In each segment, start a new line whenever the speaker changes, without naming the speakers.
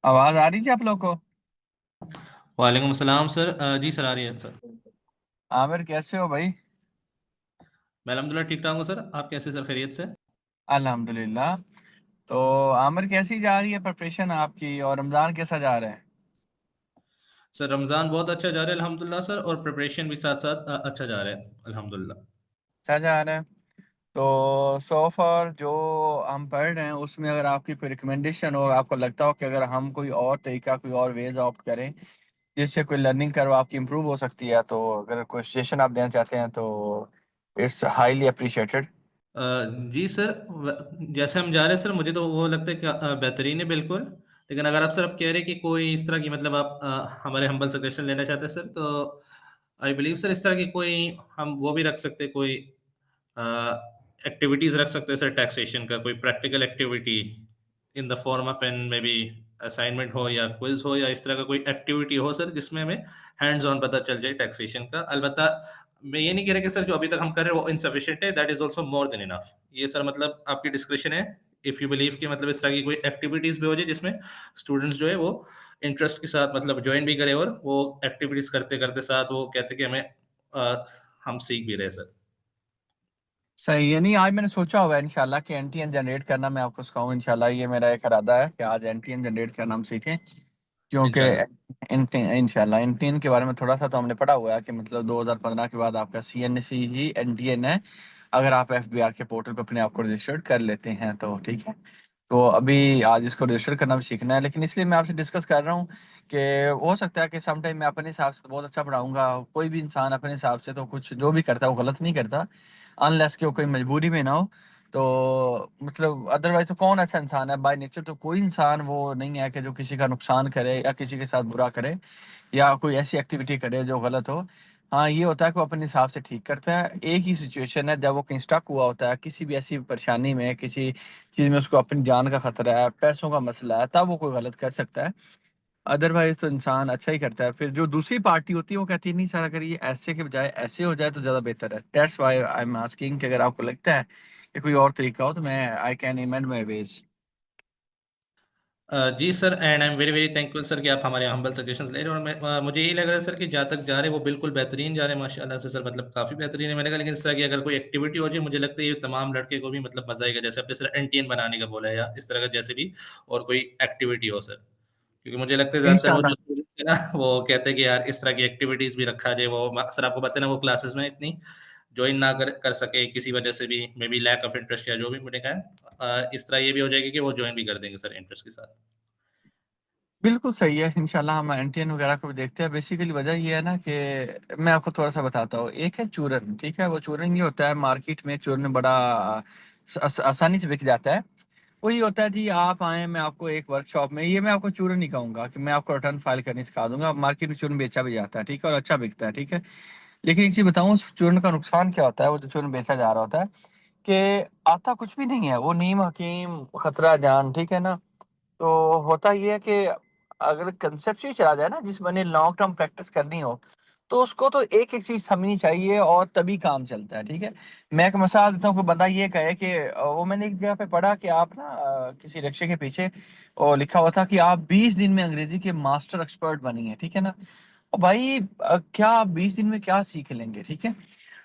आवाज आ रही थी आप लोग को?
वालेकुम अस्सलाम सर। जी सर, आ रही है सर।
आमिर कैसे हो भाई?
मैं अल्हम्दुलिल्लाह ठीक ठाक हूँ सर। आप कैसे सर, खैरियत से?
अल्हम्दुलिल्लाह। तो आमिर कैसी जा रही है प्रिपरेशन आपकी, और रमजान कैसा जा रहा है?
सर रमज़ान बहुत अच्छा जा रहा है अल्हम्दुलिल्लाह सर, और प्रिपरेशन भी साथ साथ अच्छा जा रहा है अल्हम्दुलिल्लाह।
अच्छा जा रहा है। तो सो फar जो हम पढ़ रहे हैं उसमें अगर आपकी कोई रिकमेंडेशन हो, आपको लगता हो कि अगर हम कोई और तरीका, कोई और वेज ऑप्ट करें जिससे कोई लर्निंग कर्व आपकी इम्प्रूव हो सकती है, तो अगर कोई सजेशन आप देना चाहते हैं तो इट्स हाईली अप्रिशिएटेड।
अ, जी सर, जैसे हम जा रहे हैं सर, मुझे तो वो लगता है कि बेहतरीन है बिल्कुल। लेकिन अगर आप सर आप कह रहे हैं कि कोई इस तरह की मतलब आप हमारे हम्बल सजेशन लेना चाहते हैं सर, तो आई बिलीव सर इस तरह की कोई हम वो भी रख सकते हैं, कोई एक्टिविटीज़ रख सकते हैं सर, टैक्सेशन का कोई practical activity in the form of an may be assignment हो या क्विज हो, या इस तरह का कोई एक्टिविटी हो सर जिसमें हमें हैंड्स ऑन पता चल जाए टैक्सेशन का। अलबत्ता मैं ये नहीं कह रहा कि सर जो अभी तक हम कर रहे हैं वो इनसफिशिएंट है, that is also more than enough. ये सर मतलब आपकी डिस्क्रिप्शन है। इफ़ यू बिलीव कि मतलब इस तरह की कोई एक्टिविटीज़ भी हो जाए जिसमें स्टूडेंट्स जो है वो इंटरेस्ट के साथ मतलब ज्वाइन भी करें, और वो एक्टिविटीज़ करते करते साथ वो कहते हैं कि हमें हम सीख भी रहे सर।
सही है। नहीं, आज मैंने सोचा हुआ है इंशाल्लाह कि एनटीएन जनरेट करना मैं आपको सिखाऊं। इंशाल्लाह ये मेरा एक इरादा है कि आज एनटीएन जनरेट करना हम सीखें, क्योंकि
इंशाल्लाह।
इंशाल्लाह एनटीएन के बारे में थोड़ा सा तो हमने पढ़ा हुआ है कि मतलब 2015 के बाद आपका सीएनसी ही एनटीएन है, अगर आप एफबीआर के पोर्टल पर अपने आप को रजिस्टर्ड कर लेते हैं तो ठीक है। तो अभी आज इसको रजिस्टर करना भी सीखना है, लेकिन इसलिए मैं आपसे डिस्कस कर रहा हूँ कि हो सकता है कि सम टाइम मैं अपने हिसाब से तो बहुत अच्छा पढ़ाऊंगा। कोई भी इंसान अपने हिसाब से तो कुछ जो भी करता है वो गलत नहीं करता, अनलेस कि वो कोई मजबूरी में ना हो। तो मतलब अदरवाइज तो कौन ऐसा इंसान है, बाय नेचर तो कोई इंसान वो नहीं है कि जो किसी का नुकसान करे या किसी के साथ बुरा करे या कोई ऐसी एक्टिविटी करे जो गलत हो। हाँ, ये होता है कि वो अपने हिसाब से ठीक करता है। एक ही सिचुएशन है जब वो कहीं स्टक हुआ होता है किसी भी ऐसी परेशानी में, किसी चीज में उसको अपनी जान का खतरा है, पैसों का मसला है, तब वो कोई गलत कर सकता है। अदरवाइज तो इंसान अच्छा ही करता है। फिर जो दूसरी पार्टी होती है वो कहती है नहीं सर, अगर ये ऐसे के बजाय ऐसे हो जाए तो ज्यादा बेहतर है। That's why I am asking कि अगर आपको लगता है कि कोई और तरीका हो तो मैं I can amend my ways.
जी sir, and I am very very thankful sir कि आप हमारे हम्बल सजेशंस ले रहे हैं, और मुझे यही लग रहा है सर कि जहाँ तक जा रहे हैं वो बिल्कुल बेहतरीन जा रहे हैं माशाल्लाह से सर, मतलब काफ़ी बेहतरीन है। मैंने कहा लेकिन इस तरह की अगर कोई एक्टिविटी हो जाए, मुझे लगता है ये तमाम लड़के को भी मतलब मजा आएगा, जैसे आपने सर एनटीएन बनाने का बोला है या इस तरह का जैसे भी और कोई एक्टिविटी हो सर। क्योंकि मुझे लगता है ज़्यादातर वो
इंशाल्लाह।
जो स्टूडेंट्स है ना, वो कहते हैं कि यार इस तरह की एक्टिविटीज़ भी रखा जाए। वो सर आपको पता है ना, वो क्लासेस में इतनी ज्वाइन ना कर सके किसी वजह से भी, may be lack of interest या जो भी, मैंने कहा इस तरह ये भी हो जाएगी कि वो ज्वाइन भी कर देंगे सर इंटरेस्ट के साथ।
बिल्कुल सही है। इंशाल्लाह हम एंटीएन वगैरह को भी देखते हैं। बेसिकली वजह ये है ना कि मैं आपको थोड़ा सा बताता हूँ। एक है चूरन, ठीक है। वो चूरन ये होता है, मार्केट में चूरन बड़ा आसानी से बिक जाता है। वही होता है जी, आप आए, मैं आपको एक वर्कशॉप में, ये मैं आपको चूरन नहीं कहूंगा कि मैं आपको रिटर्न फाइल करनी सिखा दूंगा। मार्केट में चूरन बेचा भी जाता है, ठीक है, और अच्छा बिकता है, ठीक है। लेकिन एक चीज बताऊं, उस चूरन का नुकसान क्या होता है, वो जो चूरन बेचा जा रहा होता है, कि आता कुछ भी नहीं है, वो नीम हकीम खतरा जान, ठीक है ना। तो होता ये है कि अगर कंसेप्ट ही चला जाए ना, जिस मैंने लॉन्ग टर्म प्रैक्टिस करनी हो, तो उसको तो एक एक चीज समझनी चाहिए और तभी काम चलता है, ठीक है। मैं एक मिसाल देता हूँ कि बंदा ये कहे कि वो मैंने एक जगह पे पढ़ा कि आप ना किसी रिक्शे के पीछे और लिखा हुआ था कि आप 20 दिन में अंग्रेजी के मास्टर एक्सपर्ट बनिए, ठीक है ना। और भाई क्या आप 20 दिन में क्या सीख लेंगे, ठीक है।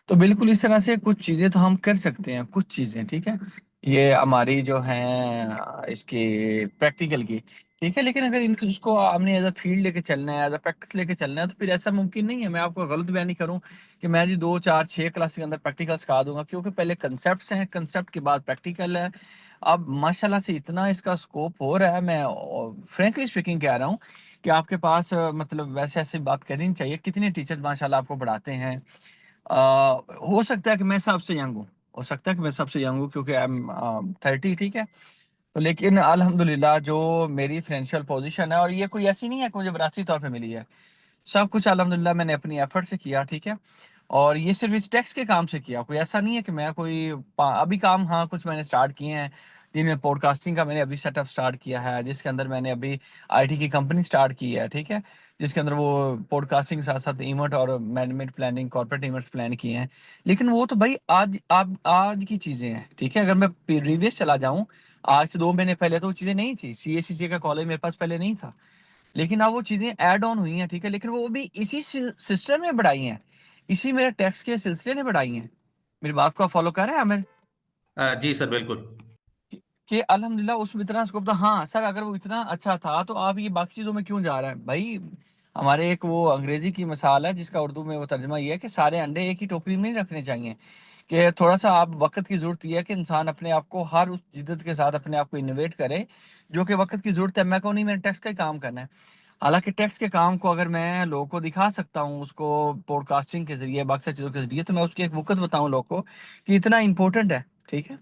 तो बिल्कुल इस तरह से कुछ चीजें तो हम कर सकते हैं, कुछ चीजें, ठीक है। ये हमारी जो हैं इसकी प्रैक्टिकल की, ठीक है। लेकिन अगर इनको इसको हमने एज अ फील्ड लेके चलना है, एज अ प्रैक्टिस लेके चलना है, तो फिर ऐसा मुमकिन नहीं है। मैं आपको गलत बयान नहीं करूं कि मैं जी 2 4 6 क्लास के अंदर प्रैक्टिकल सिखा दूंगा, क्योंकि पहले कंसेप्ट हैं, कंसेप्ट के बाद प्रैक्टिकल है। अब माशाल्लाह से इतना इसका स्कोप हो रहा है, मैं फ्रेंकली स्पीकिंग कह रहा हूँ कि आपके पास मतलब वैसे ऐसे बात करनी चाहिए। कितने टीचर्स माशाल्लाह आपको पढ़ाते हैं। अ, हो सकता है कि मैं सबसे यंग हूँ, हो सकता है कि मैं सबसे यंग हूँ क्योंकि आई एम 30, ठीक है। तो लेकिन अल्हम्दुलिल्लाह जो मेरी फाइनेंशियल पोजीशन है, और ये कोई ऐसी नहीं है कि मुझे विरासती तौर पे मिली है, सब कुछ अल्हम्दुलिल्लाह मैंने अपनी एफर्ट से किया, ठीक है। और ये सिर्फ इस टैक्स के काम से किया, कोई ऐसा नहीं है कि मैं कोई अभी काम, हाँ कुछ मैंने स्टार्ट किए हैं, जिनमें पॉडकास्टिंग का मैंने अभी सेटअप स्टार्ट किया है, जिसके अंदर मैंने अभी आईटी की कंपनी स्टार्ट की है, ठीक है। जिसके अंदर वो पॉडकास्टिंग के साथ साथ इवेंट और management planning, corporate events plan किए हैं। लेकिन वो तो भाई आज आप आज की चीजें हैं, ठीक है। अगर मैं प्रीवियस चला जाऊं, आज से 2 महीने पहले तो वो चीज़ें नहीं थी। सीए का कॉलेज मेरे पास पहले नहीं था। लेकिन अब वो चीज़ें ऐड ऑन हुई हैं, ठीक है? लेकिन वो भी इसी सिस्टम में बढ़ाई हैं। इसी मेरे टैक्स के सिलसिले ने बढ़ाई हैं। मेरी बात को आप फ़ॉलो कर रहे हैं आमिर?
जी सर, बिल्कुल।
कि अल्हम्दुलिल्लाह उसमें इतना स्कोप था। हाँ, सर अगर वो इतना अच्छा था तो आप ये बाकी चीज़ों में क्यों जा रहे हैं? भई हमारे एक वो अंग्रेज़ी की मिसाल है जिसका उर्दू में वो तर्जुमा ये है कि सारे अंडे एक ही टोकरी में नहीं रखने चाहिए। कि थोड़ा-सा आप वक़्त की ज़रूरत ये है कि इंसान अपने आप को हर उस जिद्दत के साथ अपने आप को इनोवेट करे, जो कि वक़्त की ज़रूरत है। मैं कहूँ नहीं मैंने टैक्स का ही काम करना है। हालाँकि टैक्स के काम को अगर मैं लोगों को दिखा सकता हूँ, उसको पॉडकास्टिंग के ज़रिए, बाकी सारी चीज़ों के ज़रिए, तो मैं उसकी एक वक़्त बताऊँ लोगों को कि इतना इम्पोर्टेंट है, ठीक है?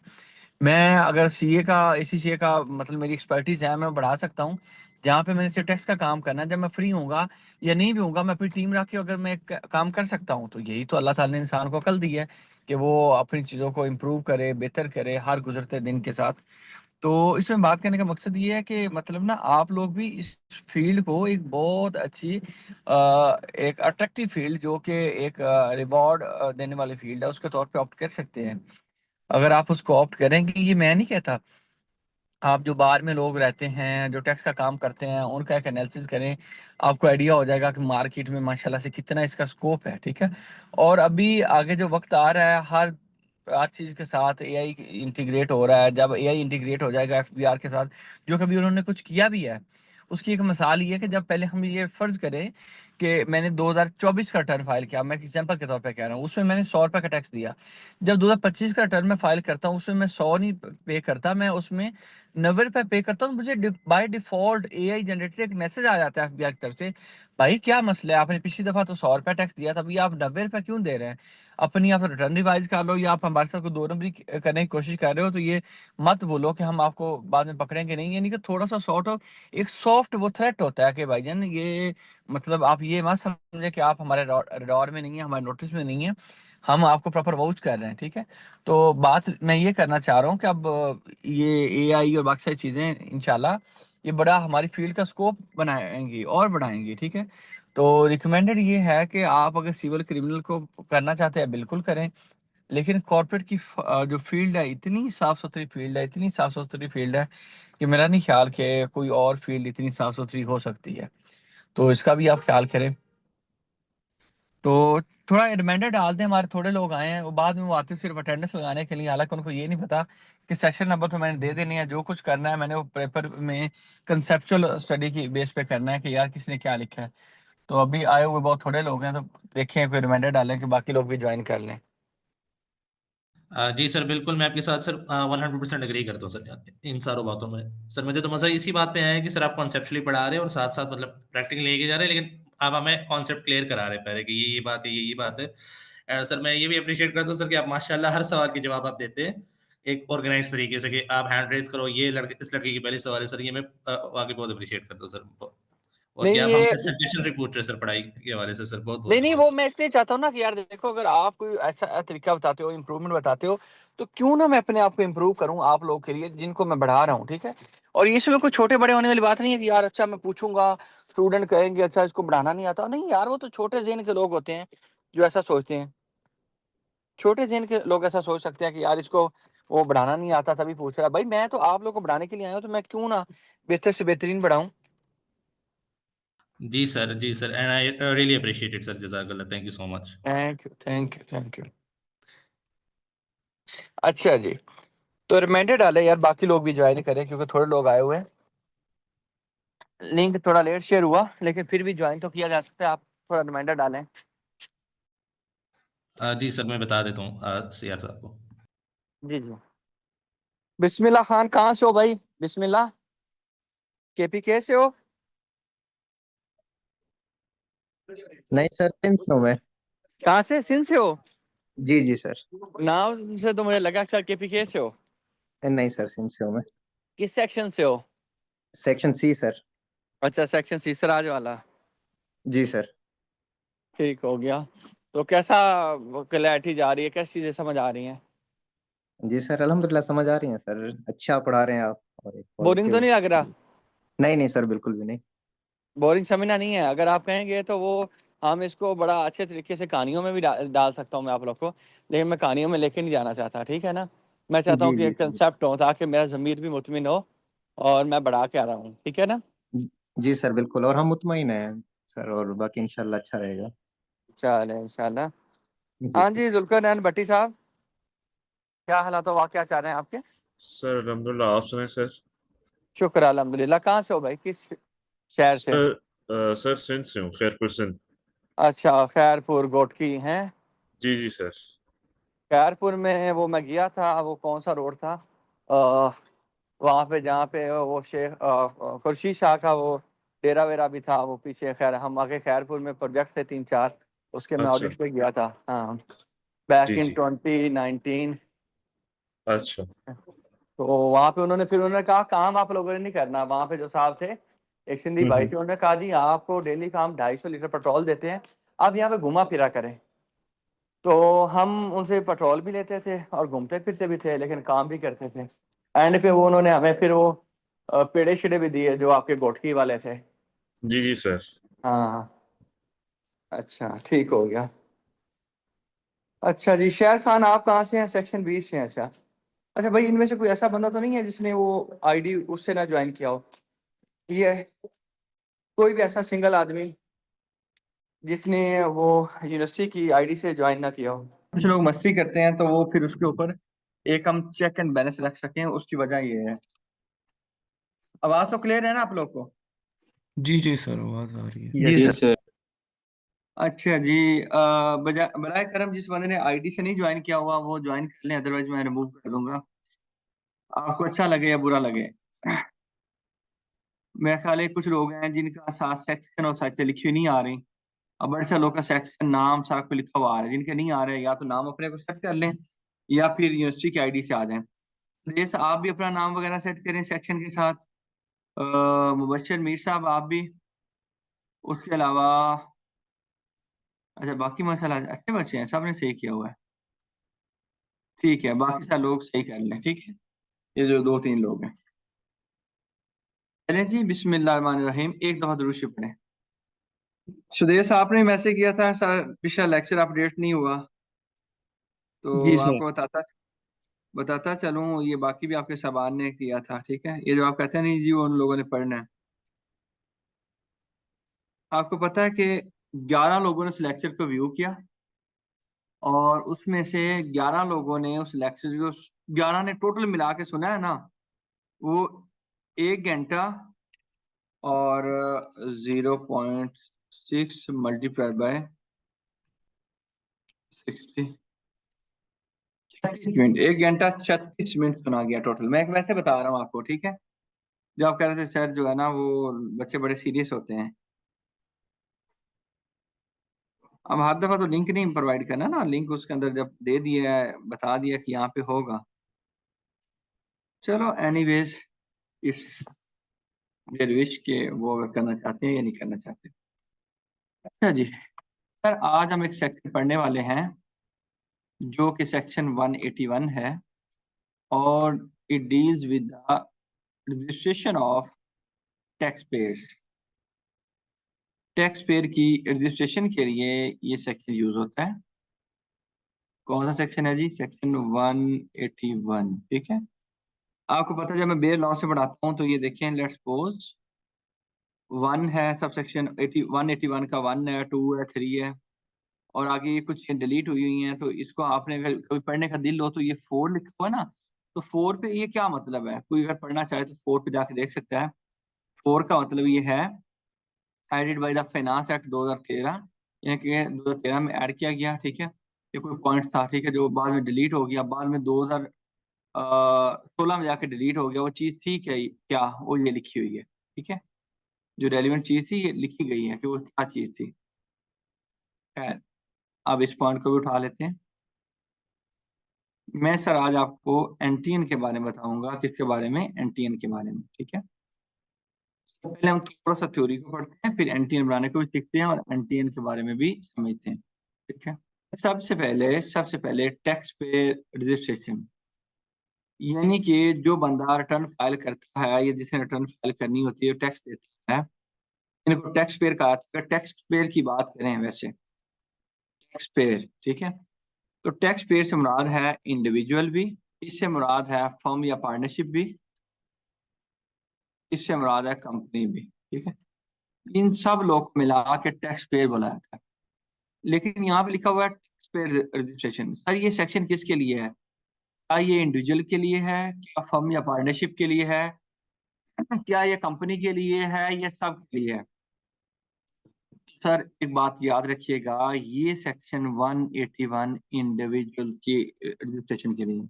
मैं अगर सीए का एसीसीए का मतलब मेरी एक्सपर्टीज़ है, मैं बढ़ा सकता हूँ। जहाँ पे मैंने सिर्फ़ टैक्स का काम करना है, जब मैं फ्री होऊँगा या नहीं भी होऊँगा, मैं अपनी टीम रख के अगर मैं क काम कर सकता हूँ, तो यही तो अल्लाह ताला ने इंसान को अक़ल दी है कि वो अपनी चीज़ों को इम्प्रूव करे, बेहतर करे हर गुज़रते दिन के साथ। तो इसमें बात करने का मकसद ये है कि मतलब ना आप लोग भी इस फ़ील्ड को एक बहुत अच्छी एक अट्रैक्टिव फ़ील्ड जो कि एक रिवॉर्ड देने वाली फ़ील्ड है, उसके तौर पे ऑप्ट कर सकते हैं। अगर आप उसको ऑप्ट करेंगे, ये मैं नहीं कहता, आप जो बाहर में लोग रहते हैं, जो टैक्स का काम करते हैं, उनका एक एनालिसिस करें, आपको आइडिया हो जाएगा कि मार्केट में माशाल्लाह से कितना इसका स्कोप है, ठीक है? और अभी आगे जो वक़्त आ रहा है, हर चीज़ के साथ एआई इंटीग्रेट हो रहा है। जब एआई इंटीग्रेट हो जाएगा एफबीआर के साथ, जो कभी उन्होंने कुछ किया भी है, उसकी एक मिसाल ये है कि जब पहले हम ये फ़र्ज़ करें कि मैंने 2024 का रिटर्न फ़ाइल किया, मैं एग्ज़ाम्पल के तौर पे कह रहा हूँ, उसमें मैंने ₹100 का टैक्स दिया। जब 2025 का रिटर्न मैं फ़ाइल करता हूँ, उसमें मैं 100 नहीं पे करता, मैं उसमें ₹90 पे करता हूँ। मुझे बाय डिफ़ॉल्ट एआई जनरेटेड एक मैसेज आ जाता है एफबीआई की तरफ से, भाई क्या मसला है? आपने पिछली दफ़ा तो ₹100 टैक्स दिया था, अभी आप ₹90 क्यों दे रहे हैं? अपनी आप रिटर्न रिवाइज़ कर लो या आप हमारे साथ कोई 2 नंबरी करने की कोशिश कर रहे हो, तो ये मत बोलो कि हम आपको बाद में पकड़ेंगे नहीं। यानी कि थोड़ा-सा सॉर्ट ऑफ एक सॉफ्ट वो थ्रेट होता है कि भाईजान ये मतलब आप ये मत समझें कि आप हमारे रडार में नहीं है, हमारे नोटिस में नहीं है। हम आपको प्रॉपर वाउच कर रहे हैं, ठीक है? तो बात मैं ये करना चाह रहा हूँ कि अब ये एआई और बाकी सारी चीज़ें इंशाल्लाह ये बड़ा हमारी फ़ील्ड का स्कोप बनाएँगी और बढ़ाएँगी, ठीक है? तो रिकमेंडेड ये है कि आप अगर सिविल क्रिमिनल को करना चाहते हैं, बिल्कुल करें। लेकिन कॉर्पोरेट की जो फ़ील्ड है, इतनी साफ़-सुथरी फ़ील्ड है, इतनी साफ़-सुथरी फ़ील्ड है कि मेरा नहीं ख़्याल कि कोई और फ़ील्ड इतनी साफ़-सुथरी हो सकती है। तो इसका भी आप ख़्याल करें। तो थोड़ा रिमाइंडर डाल दें, हमारे थोड़े लोग आए हैं, वो बाद में वो आते सिर्फ़ अटेंडेंस लगाने के लिए, हालाँकि उनको ये नहीं पता कि सेशन नंबर तो मैंने दे देने हैं, जो कुछ करना है मैंने वो पेपर में कांसेप्चुअल स्टडी की बेस पे करना है कि यार किसने क्या लिखा है। तो अभी आए हुए बहुत थोड़े लोग हैं, तो देखें कोई रिमाइंडर डालें कि बाकी लोग भी जॉइन कर लें।
जी सर, बिल्कुल मैं आपके साथ सर 100% एग्री करता हूँ सर इन सारों बातों में। सर मुझे तो मज़ा इसी बात पे आया है कि सर आप कॉन्सेप्चुअली पढ़ा रहे हैं और साथ-साथ मतलब प्रैक्टिकली लेके जा रहे हैं, लेकिन आप हमें कॉन्सेप्ट क्लियर करा रहे हैं पहले कि ये बात है, ये बात है। सर मैं ये भी एप्रिशिएट करता हूँ सर कि आप माशाल्लाह हर सवाल के जवाब आप देते हैं, एक ऑर्गेनाइज़ तरीके से कि आप हैंड रेज़ करो, ये लड़के इस लड़के की पहली सवाल है सर, ये मैं वाक़ई बहुत एप्रिशिएट करता हूँ सर। और
नहीं
क्या आप
ये
हमसे सजेशंस भी पूछ रहे हैं सर पढ़ाई के हवाले से सर, बहुत-बहुत
नहीं, नहीं,
धन्यवाद
वो
सर।
मैं इसलिए चाहता हूँ ना कि यार देखो अगर आप कोई ऐसा तरीका बताते हो, इम्प्रूवमेंट बताते हो, तो क्यों ना मैं अपने आप को इम्प्रूव करूँ आप लोगों के लिए जिनको मैं बढ़ा रहा हूँ, ठीक है? और ये इसमें कोई छोटे-बड़े होने वाली बात नहीं है कि यार अच्छा मैं पूछूँगा, स्टूडेंट कहेंगे अच्छा इसको बढ़ाना नहीं आता। नहीं यार, वो तो छोटे ज़हन के लोग होते हैं, जो ऐसा सोचते हैं। छोटे ज़हन के लोग ऐसा सोच सकते हैं कि यार इसको वो बढ़ाना नहीं आता तभी पूछ रहा है। भाई मैं तो आप लोगों को बढ़ाने के लिए आया हूँ, तो मैं क्यों ना बेहतर से बेहतरीन बढ़ाऊँ?
जी sir and I really appreciate it sir, जज़ाकल्लाह, thank you so much.
Thank you, thank you, thank you. अच्छा जी, तो रिमाइंडर डालें यार बाकी लोग भी जॉइन करें क्योंकि थोड़े लोग आए हुए हैं। लिंक थोड़ा लेट शेयर हुआ, लेकिन फिर भी जॉइन तो किया जा सकता है। आप थोड़ा रिमाइंडर डालें।
जी सर, मैं बता देता हूँ सीआर साहब को।
जी, जी। बिस्मिल्लाह खान कहाँ से हो भाई? बिस्मिल्लाह, केपी कैसे हो?
नहीं सर, सिंस हूँ मैं।
कहाँ से? सिंध से हो?
जी जी सर।
नाम से तो मुझे लगा सर केपी कैसे हो?
नहीं सर, सिंस से हूँ मैं।
किस सेक्शन से हो?
Section C sir.
अच्छा, सेक्शन सी सराज वाला।
जी सर।
ठीक हो गया। तो कैसा क्लैरिटी जा रही है? कैसी चीजें समझ आ रही हैं?
जी सर, अल्हम्दुलिल्लाह समझ आ रही हैं सर। अच्छा पढ़ा रहे हैं आप और एक
बोरिंग तो
पॉजिटिव।
नहीं लग रहा?
नहीं नहीं सर, बिल्कुल भी नहीं।
बोरिंग समझना नहीं है। अगर आप कहेंगे तो वो हम इसको बड़ा अच्छे तरीके से कहानियों में भी डाल सकता हूँ मैं आप लोग को, लेकिन मैं कहानियों में लेके नहीं जाना चाहता, ठीक है ना? मैं चाहता हूँ
जी,
कि
जी
एक
सर।
कंसेप्ट हो ताकि मेरा ज़मीर भी मुतमिन हो और मैं बढ़ा के आ रहा हूँ, ठीक है ना?
जी सर, बिल्कुल, और हम मुतमईन हैं सर, और बाकी इंशाल्लाह अच्छा रहेगा।
चलें इंशाल्लाह।
जी
हाँ
सर।
जी, ज़ुल्करनैन भट्टी साहब, क्या हालात व वाक़या चाह रहे हैं आपके?
सर अल्हम्दुलिल्लाह, आप सुनाएं सर।
शुक्र अल्हम्दुलिल्लाह। कहाँ से हो भाई, किस शहर से?
सर सिंध से हूँ, खैरपुर सिंध।
अच्छा, खैरपुर गोटकी हैं।
जी जी सर।
खैरपुर में वो मैं गया था, वो कौन सा रोड था वहाँ पे जहाँ पे वो शेख खुर्शीद शाह का वो डेरा वेरा भी था, वो पीछे। खैर हम आगे खैरपुर में प्रोजेक्ट थे 3-4, उसके मैं
अच्छा।
ऑडिट पे गया था। हाँ, बैक
जी
इन
जी।
2019।
अच्छा।
तो वहाँ पे उन्होंने कहा काम आप लोगों ने नहीं करना। वहाँ पे जो साहब थे, एक सिंधी भाई थे, उन्होंने कहा जी आपको डेली का हम 250 लीटर पेट्रोल देते हैं, आप यहाँ पे घुमा फिरा करें। तो हम उनसे पेट्रोल भी लेते थे और घूमते फिरते भी थे, लेकिन काम भी करते थे। एंड पे वो उन्होंने हमें फिर वो पेड़े शेड़े भी दिए जो आपके गोटकी वाले थे।
जी जी सर।
हाँ, अच्छा ठीक हो गया। अच्छा जी, शेर खान आप कहाँ से हैं? सेक्शन 20 से हैं। अच्छा अच्छा भाई, इनमें से कोई ऐसा बंदा तो नहीं है जिसने वो आईडी उससे ना ज्वाइन किया हो? ये कोई भी ऐसा सिंगल आदमी जिसने वो यूनिवर्सिटी की आईडी से ज्वाइन ना किया हो? कुछ लोग मस्ती करते हैं तो वो फिर उसके ऊपर एक हम चेक एंड बैलेंस रख सकें, उसकी वजह ये है। आवाज तो क्लियर है ना आप लोग को?
जी जी सर, आवाज आ रही है।
जी
जी
सर।
सर।
अच्छा जी, बराए करम जिस बंदे ने आईडी से नहीं ज्वाइन किया हुआ वो ज्वाइन कर लें, अदरवाइज मैं रिमूव कर दूंगा, आपको अच्छा लगे या बुरा लगे। मेरा ख्याल है कुछ लोग हैं जिनका साथ सेक्शन और साथ लिखी हुई नहीं आ रही। अब बड़े सारे लोग का सेक्शन नाम सारा कुछ लिखा हुआ आ रहा है, जिनके नहीं आ रहे या तो नाम अपने को सेट कर लें या फिर यूनिवर्सिटी की आईडी से आ जाएं। रेस आप भी अपना नाम वगैरह सेट करें सेक्शन के साथ। मुबशर मीर साहब आप भी। उसके अलावा अच्छा, बाकी माशाल्लाह अच्छे बच्चे हैं, सबने सही किया हुआ है। ठीक है, बाकी सब लोग सही कर लें, ठीक है। ये जो 2-3 लोग हैं, चलें जी, बिस्मिल्लाहिर्रहमानिर्रहीम, एक दफा दुरूद शरीफ पढ़ें। सुदेश साहब ने मैसेज किया था सर, पिछला लेक्चर अपडेट नहीं हुआ, तो
जी सर।
आपको बताता चलूं, ये बाकी भी आपके साहबान ने किया था, ठीक है। ये जो आप कहते हैं नहीं जी वो उन लोगों ने पढ़ना है, आपको पता है कि 11 लोगों ने उस लेक्चर को व्यू किया और उसमें से 11 लोगों ने उस लेक्चर को, 11 ने टोटल मिला के सुना है ना, वो 1 घंटा और 0.6 मल्टीप्लाइड बाय 60, 36 मिनट, 1 घंटा 36 मिनट सुना गया टोटल। मैं वैसे बता रहा हूँ आपको, ठीक है। जो आप कह रहे थे सर जो है ना वो बच्चे बड़े सीरियस होते हैं। अब हर दफा तो लिंक नहीं प्रोवाइड करना ना, लिंक उसके अंदर जब दे दिया है, बता दिया कि यहाँ पे होगा। चलो एनीवेज, इट्स देयर विश के वो अगर करना चाहते हैं या नहीं करना चाहते। अच्छा जी सर, आज हम एक सेक्शन पढ़ने वाले हैं जो कि सेक्शन 181 है और it deals with the registration of tax payer. Tax payer की रजिस्ट्रेशन के लिए ये सेक्शन यूज होता है। कौन सा सेक्शन है जी? सेक्शन 181, ठीक है। आपको पता है जब मैं बेयर लॉ से पढ़ाता हूँ तो ये देखें, लेट्स सपोज 1 है, सब सेक्शन 181 का 1 है, 2 है, 3 है और आगे ये कुछ डिलीट हुई हुई हैं, तो इसको आपने अगर कभी पढ़ने का दिल हो तो ये 4 लिखा हुआ है ना, तो 4 पे ये क्या मतलब है? कोई अगर पढ़ना चाहे तो 4 पे जाके देख सकता है। 4 का मतलब ये है added by the finance act 2013, यानी कि 2013 में ऐड किया गया, ठीक है। ये कोई पॉइंट था, ठीक है, जो बाद में डिलीट हो गया, बाद में 2016 में जाके डिलीट हो गया। वो चीज़ थी क्या? क्या वो ये लिखी हुई है, ठीक है। जो रेलिवेंट चीज़ थी ये लिखी गई है कि वो क्या चीज़ थी। खैर, अब इस पॉइंट को भी उठा लेते हैं। मैं सर आज आपको एंटीएन के बारे में बताऊंगा। किसके बारे में? एंटीएन के बारे में, ठीक है। पहले हम थोड़ा सा थ्योरी को पढ़ते हैं, फिर एंटीएन बनाने को भी सीखते हैं और एंटीएन के बारे में भी समझते हैं, ठीक है। सबसे पहले टैक्स पे रजिस्ट्रेशन, यानी कि जो बंदा रिटर्न फाइल करता है या जिसने रिटर्न फाइल करनी होती है, टैक्स देता है, इनको टैक्स पेयर कहा जाता है। टैक्स पेयर की बात करें वैसे, टैक्स पेयर, ठीक है, तो टैक्स पेयर से मुराद है इंडिविजुअल भी इससे मुराद है फर्म या पार्टनरशिप भी, इससे मुराद है कंपनी भी, ठीक है। इन सब लोग को मिला के टैक्स पेयर बोला जाता है। लेकिन यहाँ पे लिखा हुआ है टैक्स पेयर रजिस्ट्रेशन। सर ये सेक्शन किसके लिए है? क्या ये इंडिविजुअल के लिए है, क्या फर्म या पार्टनरशिप के लिए है, क्या ये कंपनी के लिए है, या सब के लिए है? सर एक बात याद रखिएगा, ये सेक्शन 181 इंडिविजुअल की रजिस्ट्रेशन के लिए।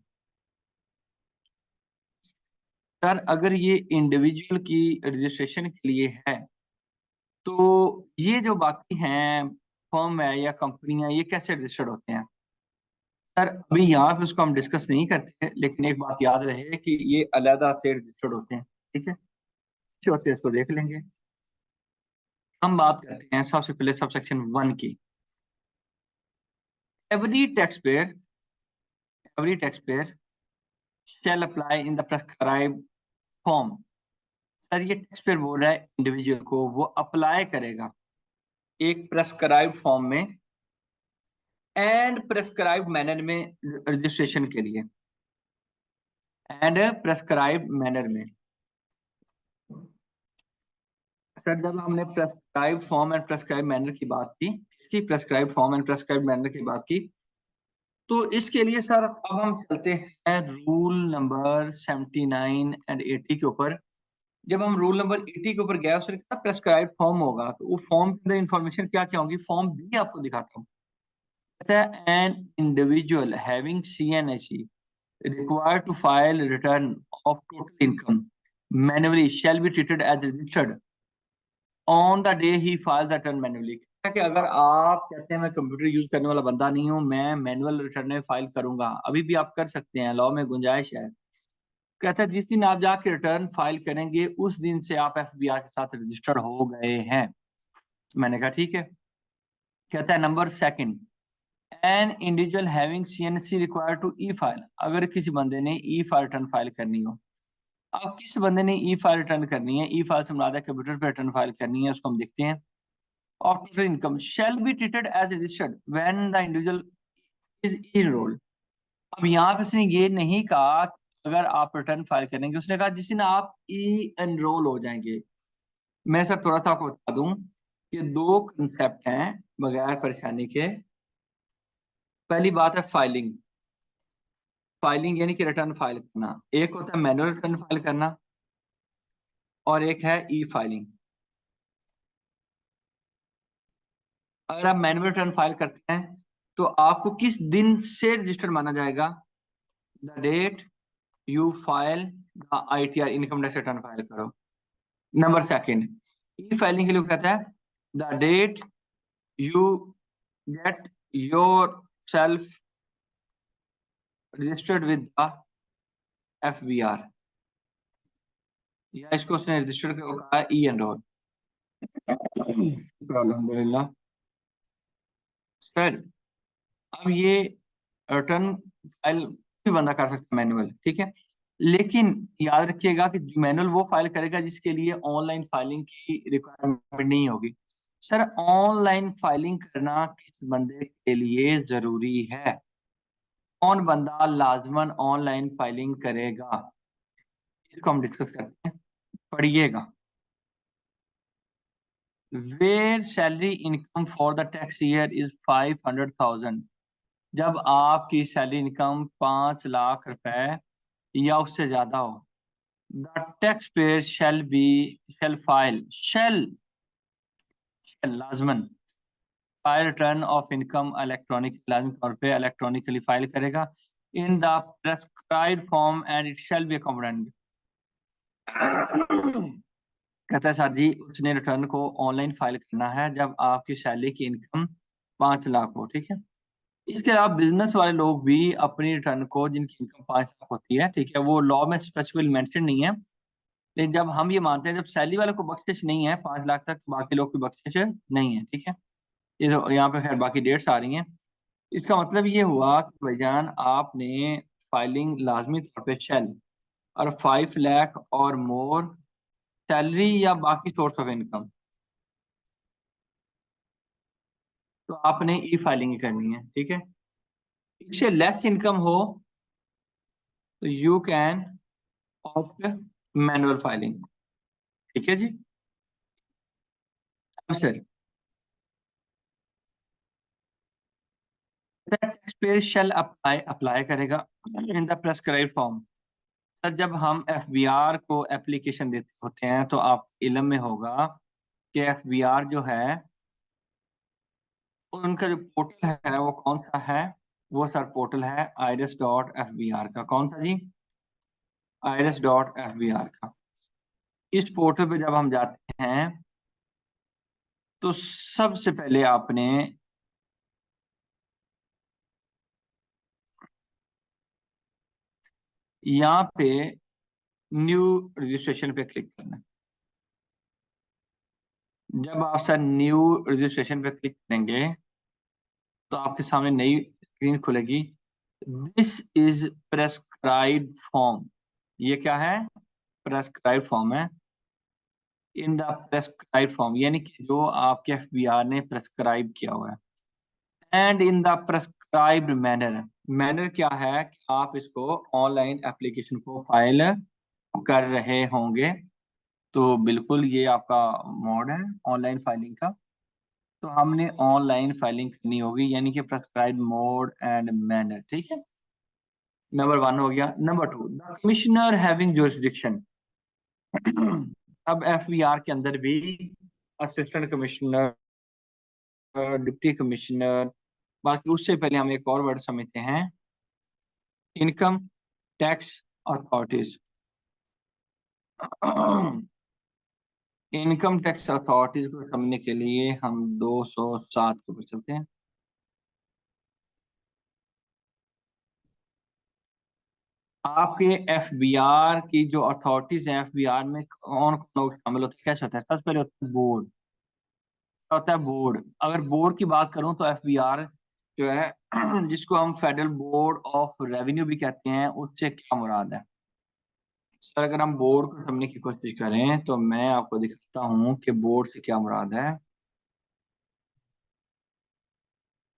सर अगर ये इंडिविजुअल की रजिस्ट्रेशन के लिए है तो ये जो बाकी हैं फर्म है या कंपनियां, ये कैसे रजिस्टर्ड होते हैं? सर अभी यहाँ पे उसको हम डिस्कस नहीं करते हैं, लेकिन एक बात याद रहे कि ये अलग से रजिस्टर्ड होते हैं, ठीक है। जो होते हैं इसको देख लेंगे। हम बात करते हैं सबसे पहले सब सेक्शन 1 की। Every tax payer shall apply in the prescribed form। Sir ये टैक्स पेयर बोल रहा है इंडिविजुअल को, वो अप्लाई करेगा एक प्रेस्क्राइब्ड फॉर्म में एंड प्रेस्क्राइब्ड मैनर में रजिस्ट्रेशन के लिए, एंड प्रेस्क्राइब्ड मैनर में। सर जब हमने prescribed form and prescribed manner की बात की, इसकी prescribed form and prescribed manner की बात की, तो इसके लिए सर अब हम चलते हैं रूल नंबर 79 एंड 80 के ऊपर। जब हम रूल नंबर 80 के ऊपर गए, उसने कहा प्रेस्क्राइब्ड फॉर्म होगा, तो वो फॉर्म के अंदर इंफॉर्मेशन क्या क्या होगी, फॉर्म भी आपको दिखाता हूँ। कहता है N individual having CNHE required to file return of total income manually shall be treated as registered on the day he files the return manually। कि अगर आप कहते हैं मैं कंप्यूटर यूज करने वाला बंदा नहीं हूं, मैं मैनुअल रिटर्न फाइल करूंगा, अभी भी आप कर सकते हैं, लॉ में गुंजाइश है। कहता है जिस दिन आप जाके रिटर्न फाइल करेंगे उस दिन से आप FBR के साथ रजिस्टर्ड हो गए हैं। मैंने कहा ठीक है। कहता है number second, an individual having CNC required to E file. अगर किसी बंदे ने E फाइल रिटर्न फाइल करनी हो, अब किस बंदे ने E फाइल रिटर्न करनी है, E फाइल से मुराद है कंप्यूटर पे रिटर्न फाइल करनी है, उसको हम देखते हैं। और total income shall be treated as registered when the individual is enrolled. अब यहाँ पे उसने ये नहीं कहा अगर आप रिटर्न फाइल करेंगे, उसने कहा जिस दिन आप एनरोल हो जाएंगे। मैं सर थोड़ा सा आपको बता दूं कि दो कंसेप्ट हैं बगैर परेशानी के। पहली बात है फाइलिंग। फाइलिंग यानी कि रिटर्न फाइल करना, एक होता है मैनुअल रिटर्न फाइल करना और एक है E फाइलिंग। अगर आप मैनुअल रिटर्न फाइल करते हैं तो आपको किस दिन से रजिस्टर्ड माना जाएगा? The date you file the ITR income tax return file करो। नंबर सेकंड, E फाइलिंग के लिए कहता है the date you get your self registered with the FBR, या इसको उसने रजिस्टर्ड कहा है E-एनरोल। अल्हम्दुलिल्लाह। सर अब ये रिटर्न फाइल भी बंदा कर सकता है मैनुअल, ठीक है, लेकिन याद रखिएगा कि मैनुअल वो फाइल करेगा जिसके लिए ऑनलाइन फाइलिंग की रिक्वायरमेंट नहीं होगी। सर ऑनलाइन फाइलिंग करना किस बंदे के लिए जरूरी है? कौन बंदा लाजमन ऑनलाइन फाइलिंग करेगा? इसको हम डिस्कस करते हैं, पढ़िएगा। Where salary income for the tax year is 500,000। जब आपकी सैलरी इनकम 5 लाख रुपए या उससे ज्यादा हो, द टैक्स पेयर शैल लाजमन file return of income electronic, लाजमी तौर पे इलेक्ट्रॉनिकली फाइल करेगा in the prescribed form and it shall be accommodated. कहता है सर जी उसने रिटर्न को ऑनलाइन फाइल करना है जब आपकी सैलरी की इनकम 5 लाख हो, ठीक है। इसके अलावा बिजनेस वाले लोग भी अपनी रिटर्न को, जिनकी इनकम 5 लाख होती है, ठीक है, वो लॉ में स्पेसिफिकली मेंशन नहीं है, लेकिन जब हम ये मानते हैं जब सैलरी वाले को बख्शिश नहीं है 5 लाख तक, तो बाकी लोग की बख्शिश नहीं है, ठीक है। ये तो यहाँ पे खैर बाकी डेट्स आ रही हैं। इसका मतलब ये हुआ कि भाईजान आपने फाइलिंग लाजमी तौर पे शेल और 5 लाख और मोर सैलरी या बाकी सोर्स ऑफ इनकम, तो आपने E फाइलिंग ही करनी है, ठीक है। इससे लेस इनकम हो तो you can opt manual filing. ठीक है जी। अब sir, tax payer shall apply करेगा in the prescribed form. Sir जब हम एफबीआर को एप्लीकेशन देते होते हैं तो आप इल्म में होगा कि एफबीआर जो है उनका जो पोर्टल है वो कौन सा है? वो सर पोर्टल है iris.fbr का। कौन सा जी? iris.fbr का। इस पोर्टल पे जब हम जाते हैं तो सबसे पहले आपने यहाँ पे न्यू रजिस्ट्रेशन पे क्लिक करना है। जब आप सर न्यू रजिस्ट्रेशन पे क्लिक करेंगे तो आपके सामने नई स्क्रीन खुलेगी। This is prescribed form. ये क्या है? प्रेस्क्राइब्ड फॉर्म है। इन द प्रेस्क्राइब्ड फॉर्म यानी कि जो आपके एफबीआर ने प्रेस्क्राइब किया हुआ है। And in the prescribed manner. Manner क्या है कि आप इसको ऑनलाइन एप्लीकेशन को फाइल कर रहे होंगे। तो बिल्कुल ये आपका मोड है ऑनलाइन फाइलिंग का। तो हमने ऑनलाइन फाइलिंग करनी होगी यानी कि प्रेस्क्राइब्ड मोड एंड मैनर। ठीक है, नंबर 1 हो गया। Number 2, the commissioner having jurisdiction. अब एफबीआर के अंदर भी असिस्टेंट कमिश्नर, डिप्टी कमिश्नर, बाकी उससे पहले हम एक और वर्ड समझते हैं, income tax authorities. Income tax authorities को समझने के लिए हम 207 के ऊपर चलते हैं। आपके एफबीआर की जो अथॉरिटीज हैं, एफबीआर में कौन कौन लोग शामिल होते हैं, कैसे होता है? सबसे पहले होता है बोर्ड। होता है बोर्ड। अगर बोर्ड की बात करूं तो एफबीआर जो है जिसको हम फेडरल बोर्ड ऑफ रेवेन्यू भी कहते हैं, उससे क्या मुराद है? सर अगर हम बोर्ड को समझने की कोशिश करें तो मैं आपको दिखाता हूं कि बोर्ड से क्या मुराद है।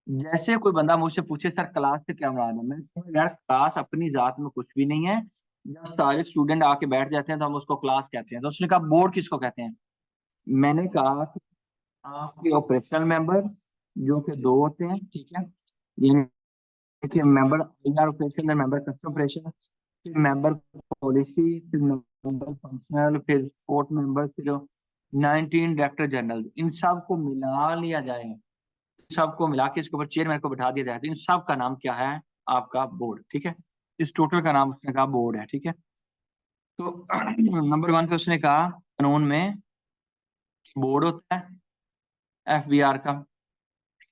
जैसे कोई बंदा मुझसे पूछे सर क्लास से क्या मुराद है, मैं कहूंगा यार क्लास अपनी जात में कुछ भी नहीं है। जब सारे स्टूडेंट आके बैठ जाते हैं तो हम उसको क्लास कहते हैं। तो उसने कहा बोर्ड किसको कहते हैं? मैंने कहा कि आपके ऑपरेशनल मेंबर जो कि 2 होते हैं। ठीक है, यानी कि member IR operation, member custom operation, फिर मेंबर पॉलिसी, फिर मेंबर फंक्शनल, फिर सपोर्ट मेंबर, फिर 19 डायरेक्टर जनरल। इन सब को मिला लिया जाए, सबको मिला के इसके ऊपर चेयरमैन को बैठा दिया जाए तो इन सब का नाम क्या है? आपका बोर्ड। ठीक है, इस टोटल का नाम उसने कहा बोर्ड है। ठीक है, तो नंबर 1 पे उसने कहा कानून में बोर्ड होता है एफबीआर का।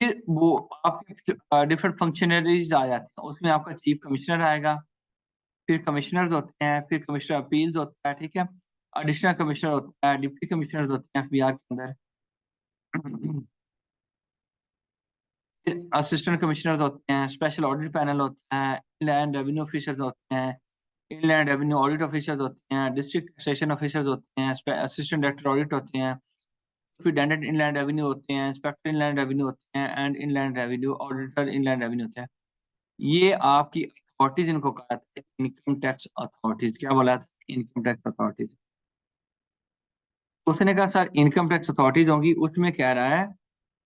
फिर वो आपके डिफरेंट फंक्शनरीज आ जाते हैं, उसमें आपका चीफ कमिश्नर आएगा, फिर कमिश्नर होते हैं, फिर कमिश्नर अपील्स होता है। ठीक है, एडिशनल कमिश्नर होता है, डिप्टी कमिश्नर होते हैं एफबीआर के अंदर। फिर असिस्टेंट कमिश्नर होते हैं, स्पेशल ऑडिट पैनल होता है, इनलैंड रेवेन्यू ऑफिसर्स होते हैं, इनलैंड रेवेन्यू ऑडिट ऑफिसर्स होते हैं, डिस्ट्रिक्ट टैक्सेशन ऑफिसर्स होते हैं, असिस्टेंट डायरेक्टर ऑडिट होते हैं, सुपरिटेंडेंट इनलैंड रेवेन्यू होते हैं, इंस्पेक्टर इनलैंड रेवेन्यू होते हैं, and inland revenue auditor inland revenue होते हैं। ये आपकी अथॉरिटीज इनको कहा था, इनकम टैक्स अथॉरिटीज। क्या बोला था? Income tax authorities. उसने कहा सर इनकम टैक्स अथॉरिटीज होंगी, उसमें कह रहा है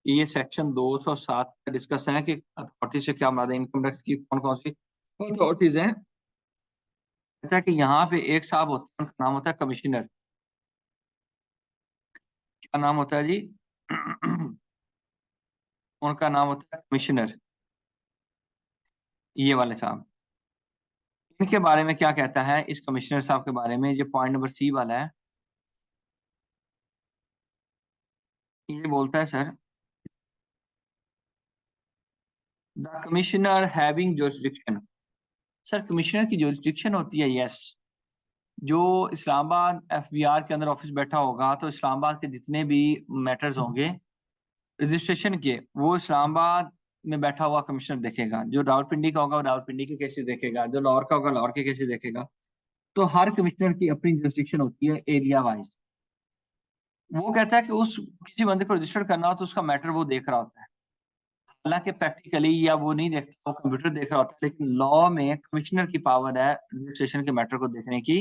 ये सेक्शन 207 का डिस्कस है कि अथॉरिटी से क्या मुराद है, इनकम टैक्स की कौन कौन सी अथॉरिटीज हैं। कहता है कि यहाँ पे एक साहब होते हैं, उनका नाम होता है कमिश्नर। क्या नाम होता है जी? उनका नाम होता है कमिश्नर, ये वाले साहब। इनके बारे में क्या कहता है इस कमिश्नर साहब के बारे में? जो पॉइंट नंबर सी वाला है, ये बोलता है sir the commissioner having jurisdiction. Sir commissioner की जुरिसडिक्शन होती है, यस, जो इस्लामाबाद एफबीआर के अंदर ऑफिस बैठा होगा तो इस्लामाबाद के जितने भी मैटर्स होंगे रजिस्ट्रेशन के, वो इस्लामाबाद में बैठा हुआ कमिश्नर देखेगा। जो रावलपिंडी का होगा वो रावलपिंडी के केसेस देखेगा, जो लाहौर का होगा लाहौर के केसेस देखेगा। तो हर कमिश्नर की अपनी जुरिसडिक्शन होती है एरिया वाइज। वो कहता है कि उस किसी बंदे को रजिस्टर करना हो तो उसका मैटर वो देख रहा होता है। हालांकि प्रैक्टिकली या वो नहीं देखता, वो कंप्यूटर देख रहा होता है, लेकिन लॉ में कमिश्नर की पावर है रजिस्ट्रेशन के मैटर को देखने की।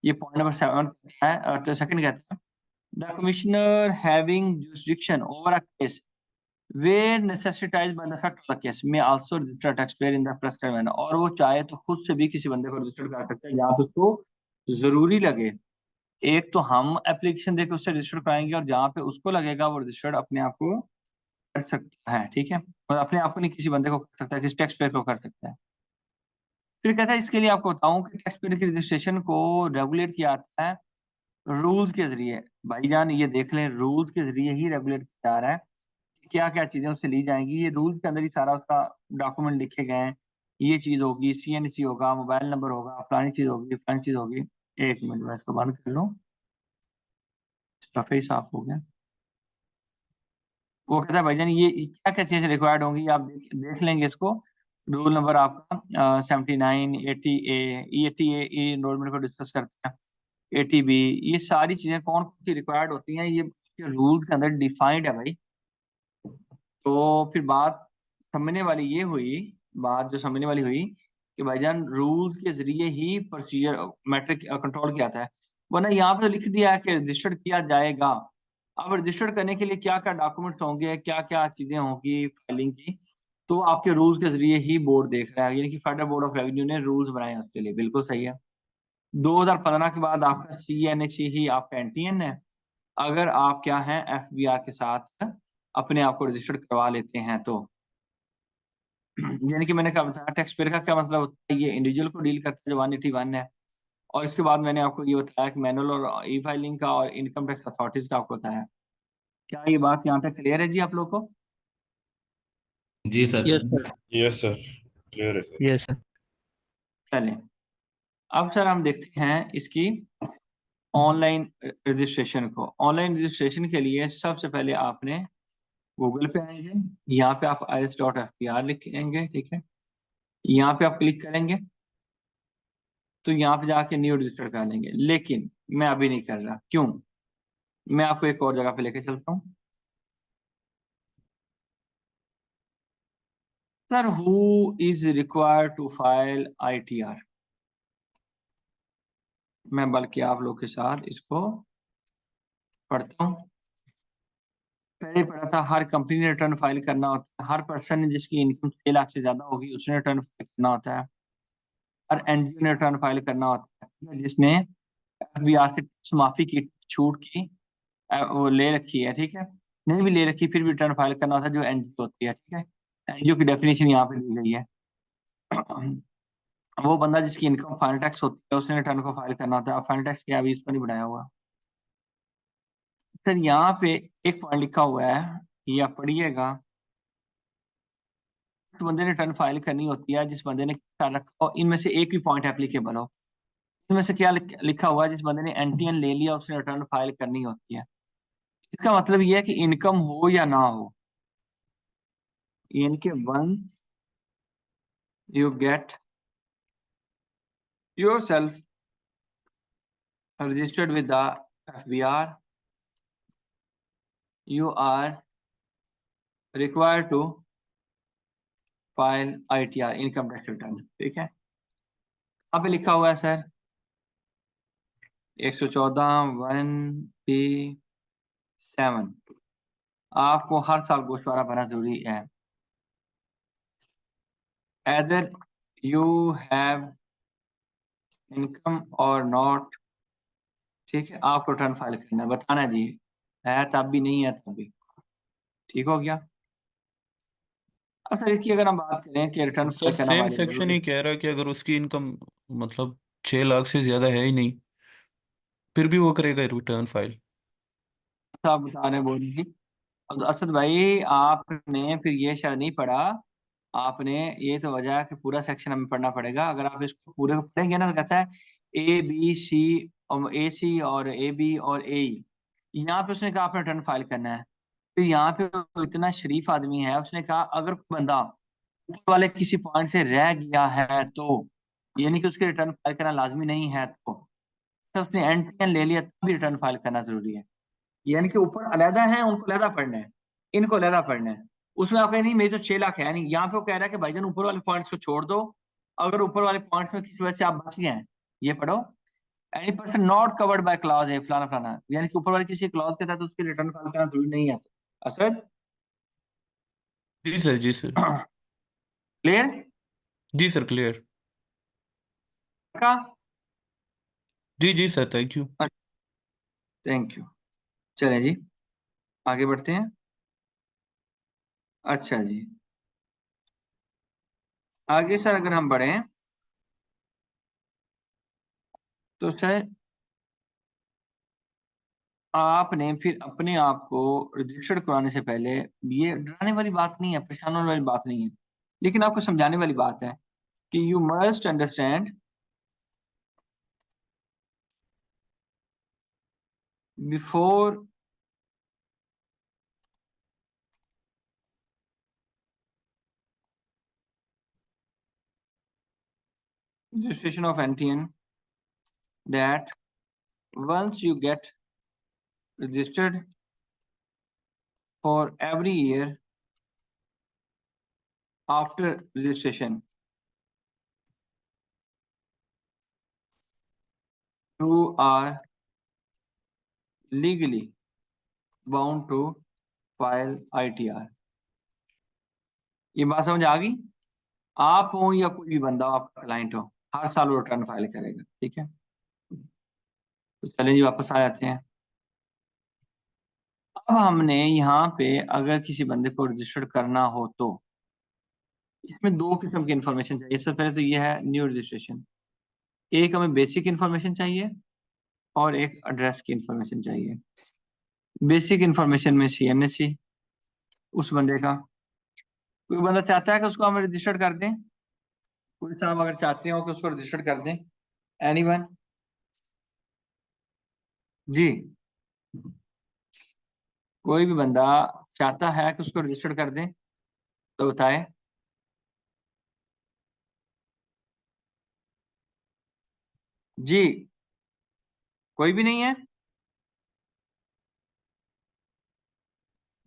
ये पॉइंट नंबर 7 कहता है और सेकंड कहता है the commissioner having jurisdiction over a case where necessitated by the fact of the case may also register a taxpayer in the prescribed manner। और वो चाहे तो खुद से भी किसी बंदे को रजिस्टर कर सकता है जहाँ पे उसको जरूरी लगे। एक तो हम एप्लीकेशन देकर उससे रजिस्टर कराएंगे और जहाँ पे उसको लगेगा वो रजिस्टर्ड अपने आप को कर सकता है, ठीक है, और अपने आप को नहीं किसी बंदे को कर सकता है, किसी टैक्स पेयर को कर सकता है। फिर कहता है इसके लिए आपको बताऊं कि टैक्स पेयर की रजिस्ट्रेशन को रेगुलेट किया जाता है रूल्स के जरिए। भाईजान ये देख लें, रूल्स के जरिए ही रेगुलेट किया जा रहा है। क्या क्या चीजें उससे ली जाएंगी, ये रूल्स के अंदर ही सारा उसका डॉक्यूमेंट लिखे गए हैं। ये चीज होगी, सीएनसी होगा, मोबाइल नंबर होगा, फलानी चीज होगी, फलानी चीज होगी। एक मिनट में इसको बंद कर लूं, सफाई साफ हो गया। वो कहता है भाईजान ये क्या क्या चीजें रिक्वायर्ड होंगी, आप देख लेंगे इसको। रूल नंबर आपका 79, 80A एनरोलमेंट को डिस्कस करते हैं, 80B, ये सारी चीजें कौन कौन सी रिक्वायर्ड होती हैं, ये रूल्स के अंदर डिफाइंड है भाई। तो फिर बात जो समझने वाली हुई कि भाईजान रूल्स के जरिए ही प्रोसीजर मैट्रिक कंट्रोल किया जाता है, वरना यहाँ पे तो लिख दिया है कि रजिस्टर्ड किया जाएगा। अब रजिस्टर्ड करने के लिए क्या क्या डॉक्यूमेंट्स होंगे, क्या क्या चीजें होंगी फाइलिंग की, तो आपके रूल्स के जरिए ही बोर्ड देख रहा है, यानी कि फेडरल बोर्ड ऑफ रेवेन्यू ने रूल्स बनाए हैं उसके लिए। बिल्कुल सही है। 2015 के बाद आपका CNHE ही आपका NTN है। अगर आप क्या है FBR के साथ अपने आप को रजिस्टर्ड करवा लेते हैं तो यानी कि मैंने कहा बताया टैक्स पेयर का क्या मतलब होता है, ये इंडिविजुअल को डील करता है जो 181 है। और इसके बाद मैंने आपको ये बताया कि मैनुअल और ई फाइलिंग का और इनकम टैक्स अथॉरिटीज का आपको बताया। क्या ये बात यहाँ तक क्लियर है जी आप लोग को?
जी sir.
Yes sir.
Yes sir, clear है सर।
Yes sir.
चलें, अब सर हम देखते हैं इसकी ऑनलाइन रजिस्ट्रेशन को। ऑनलाइन रजिस्ट्रेशन के लिए सबसे पहले आपने गूगल पे आएंगे, यहाँ पे आप irs.fbr लिखेंगे, ठीक है, यहाँ पे आप क्लिक करेंगे तो यहाँ पे जाके न्यू रजिस्टर कर लेंगे। लेकिन मैं अभी नहीं कर रहा, क्यों? मैं आपको एक और जगह पे लेके चलता हूँ। Sir who is required to file ITR, मैं बल्कि आप लोग के साथ इसको पढ़ता हूँ। पहले पढ़ा था हर कंपनी ने रिटर्न फाइल करना होता है, हर पर्सन जिसकी इनकम 6 लाख से ज्यादा होगी उसने रिटर्न फाइल करना होता है, हर NGO ने रिटर्न फाइल करना होता है जिसने FBR से टैक्स माफी की छूट की वो ले रखी है, ठीक है, नहीं भी ले रखी फिर भी रिटर्न फाइल करना होता है, जो NGO होती है, ठीक है। NGO की डेफिनेशन यहाँ पे दी गई है। वो बंदा जिसकी इनकम फाइनल टैक्स होती है उसने रिटर्न को फाइल करना होता है। फाइनल टैक्स क्या अभी इसको नहीं बढ़ाया हुआ। सर यहाँ पे एक पॉइंट लिखा हुआ है, ये आप पढ़िएगा। जिस बंदे ने रिटर्न फाइल करनी होती है, जिस बंदे ने क्या रखा हो, इनमें से एक भी पॉइंट एप्लीकेबल हो। इनमें से क्या लिखा हुआ है, जिस बंदे ने NTN ले लिया उसने रिटर्न फाइल करनी होती है। इसका मतलब ये है कि इनकम हो या ना हो, यानी कि once you get yourself registered with the FBR, you are required to file ITR, income tax return, ठीक है। यहाँ पे लिखा हुआ है सर 114(1)(b)(7), आपको हर साल गोशवारा भरना जरूरी है। either you have income or not, ठीक है, आपको रिटर्न फाइल करना है, बताना जी है तब भी, नहीं है तब भी, ठीक हो गया। अब सर इसकी अगर हम बात करें कि रिटर्न
सर
फाइल करना
सेम
हमारे
सेक्शन
जरूरी,
ही कह रहा है कि अगर उसकी इनकम मतलब 6 लाख से ज्यादा है ही नहीं फिर भी वो करेगा रिटर्न फाइल।
तो आप बता रहे बोल जी। अब तो असद भाई आपने फिर ये शायद नहीं पढ़ा, आपने ये तो वजह है कि पूरा सेक्शन हमें पढ़ना पड़ेगा। अगर आप इसको पूरे को पढ़ेंगे ना तो कहता है ABC और AC और AB और AE, यहाँ पे उसने कहा आपने रिटर्न फाइल करना है। तो यहाँ पे वो इतना शरीफ आदमी है, उसने कहा अगर कोई बंदा ऊपर वाले किसी पॉइंट से रह गया है तो यानी कि उसके रिटर्न फाइल करना लाजमी नहीं है, तो उसने NTN ले लिया तब भी रिटर्न फाइल करना जरूरी है। यानी कि ऊपर अलहदा है, उनको अलहदा पढ़ना है, इनको अलहदा पढ़ना है। उसमें आप कहें नहीं मेरे तो 6 लाख है नहीं, यहाँ पे वो कह रहा है कि भाईजान ऊपर वाले पॉइंट्स को छोड़ दो, अगर ऊपर वाले पॉइंट्स में किसी वजह से आप बच गए हैं, ये पढ़ो, any person not covered by clause A फलाना फलाना, यानी कि ऊपर वाले किसी क्लॉज के तहत उसके रिटर्न फाइल करना जरूरी नहीं है। असद
जी सर, जी सर,
क्लियर
जी सर, क्लियर।
का?
जी जी sir, thank you.
Thank you. चलें जी आगे बढ़ते हैं। अच्छा जी, आगे सर अगर हम बढ़े तो सर आपने फिर अपने आप को रजिस्टर्ड कराने से पहले, ये डराने वाली बात नहीं है, परेशान होने वाली बात नहीं है, लेकिन आपको समझाने वाली बात है कि you must understand before registration of NTN that once you get registered for every year after registration, you are legally bound to file ITR। ये बात समझ आ गई? आप हो या कोई भी बंदा हो, आपका क्लाइंट हो, हर साल वो रिटर्न फाइल करेगा। ठीक है, तो चलिए जी वापस आ जाते हैं। अब हमने यहाँ पे अगर किसी बंदे को रजिस्टर्ड करना हो तो इसमें दो किस्म की इंफॉर्मेशन चाहिए। सबसे पहले तो ये है न्यू रजिस्ट्रेशन, एक हमें बेसिक इंफॉर्मेशन चाहिए और एक एड्रेस की इंफॉर्मेशन चाहिए। बेसिक इंफॉर्मेशन में CNSC उस बंदे का, कोई बंदा चाहता है कि उसको हम रजिस्टर्ड कर दें, कोई साहब अगर चाहते हो कि उसको रजिस्टर्ड कर दें, एनीवन? जी, कोई भी बंदा चाहता है कि उसको रजिस्टर्ड कर दें तो बताए। जी, कोई भी नहीं है?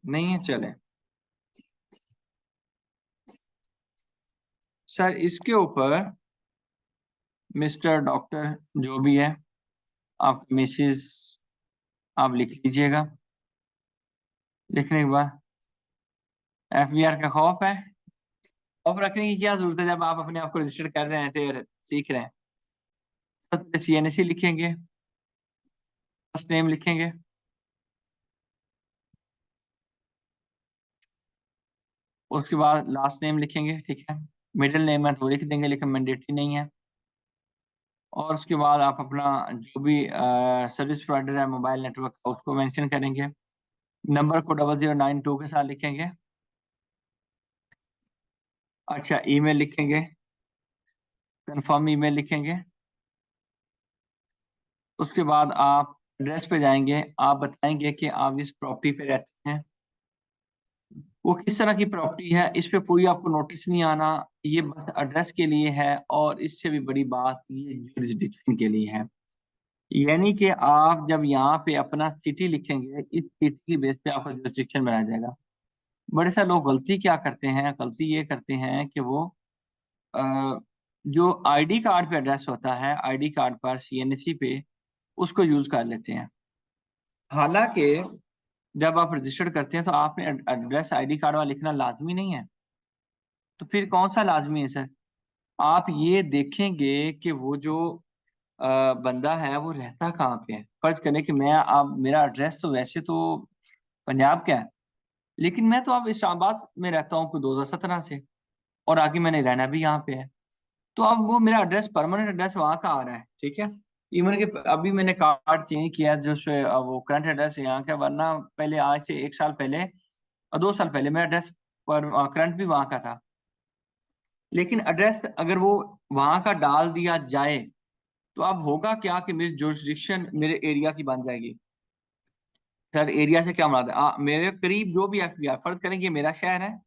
नहीं है, चले सर इसके ऊपर मिस्टर डॉक्टर जो भी है, आप मिसेस आप लिख लीजिएगा। लिखने के बाद FBR का खौफ है, खौफ रखने की क्या जरूरत है जब आप अपने आप को रजिस्टर कर रहे हैं तो सीख रहे हैं। सबसे CNSC लिखेंगे, फर्स्ट नेम लिखेंगे, उसके बाद लास्ट नेम लिखेंगे। ठीक है, मिडिल नेम है तो लिख देंगे लेकिन मैंडेटरी नहीं है। और उसके बाद आप अपना जो भी सर्विस प्रोवाइडर है मोबाइल नेटवर्क का उसको मेंशन करेंगे, नंबर को 0092 के साथ लिखेंगे। अच्छा, ईमेल लिखेंगे, कंफर्म ईमेल लिखेंगे। उसके बाद आप एड्रेस पे जाएंगे, आप बताएंगे कि आप इस प्रॉपर्टी पे रहते हैं, वो किस तरह की प्रॉपर्टी है, इस पे कोई आपको नोटिस नहीं आना, ये बस एड्रेस के लिए है, और इससे भी बड़ी बात ये जुरिसडिक्शन के लिए है। यानी कि आप जब यहाँ पे अपना सिटी लिखेंगे, इस सिटी की बेस पे आपका जुरिसडिक्शन बनाया जाएगा। बड़े सारे लोग गलती क्या करते हैं, गलती ये करते हैं कि वो जो ID कार्ड पे एड्रेस होता है, ID कार्ड पर CNSC पे उसको यूज कर लेते हैं। हालांकि जब आप रजिस्टर्ड करते हैं तो आपने एड्रेस ID कार्ड वाला लिखना लाजमी नहीं है। तो फिर कौन सा लाजमी है सर? आप ये देखेंगे कि वो जो बंदा है वो रहता कहाँ पे है। फर्ज करें कि मैं, आप, मेरा एड्रेस तो वैसे तो पंजाब का है, लेकिन मैं तो अब इस्लामाबाद में रहता हूँ कोई 2017 से, और आगे मैंने रहना भी यहाँ पे है। तो अब वो मेरा एड्रेस, परमानेंट एड्रेस वहाँ का आ रहा है। ठीक है, इवन कि अभी मैंने कार्ड चेंज किया जो वो करंट एड्रेस यहाँ का, वरना पहले आज से 1 साल पहले और 2 साल पहले मेरा एड्रेस पर करंट भी वहाँ का था। लेकिन एड्रेस अगर वो वहाँ का डाल दिया जाए तो अब होगा क्या कि मेरी जुरिसडिक्शन मेरे एरिया की बन जाएगी। सर एरिया से क्या मुराद है? मेरे करीब जो भी FBR, फर्ज करें कि मेरा शहर है,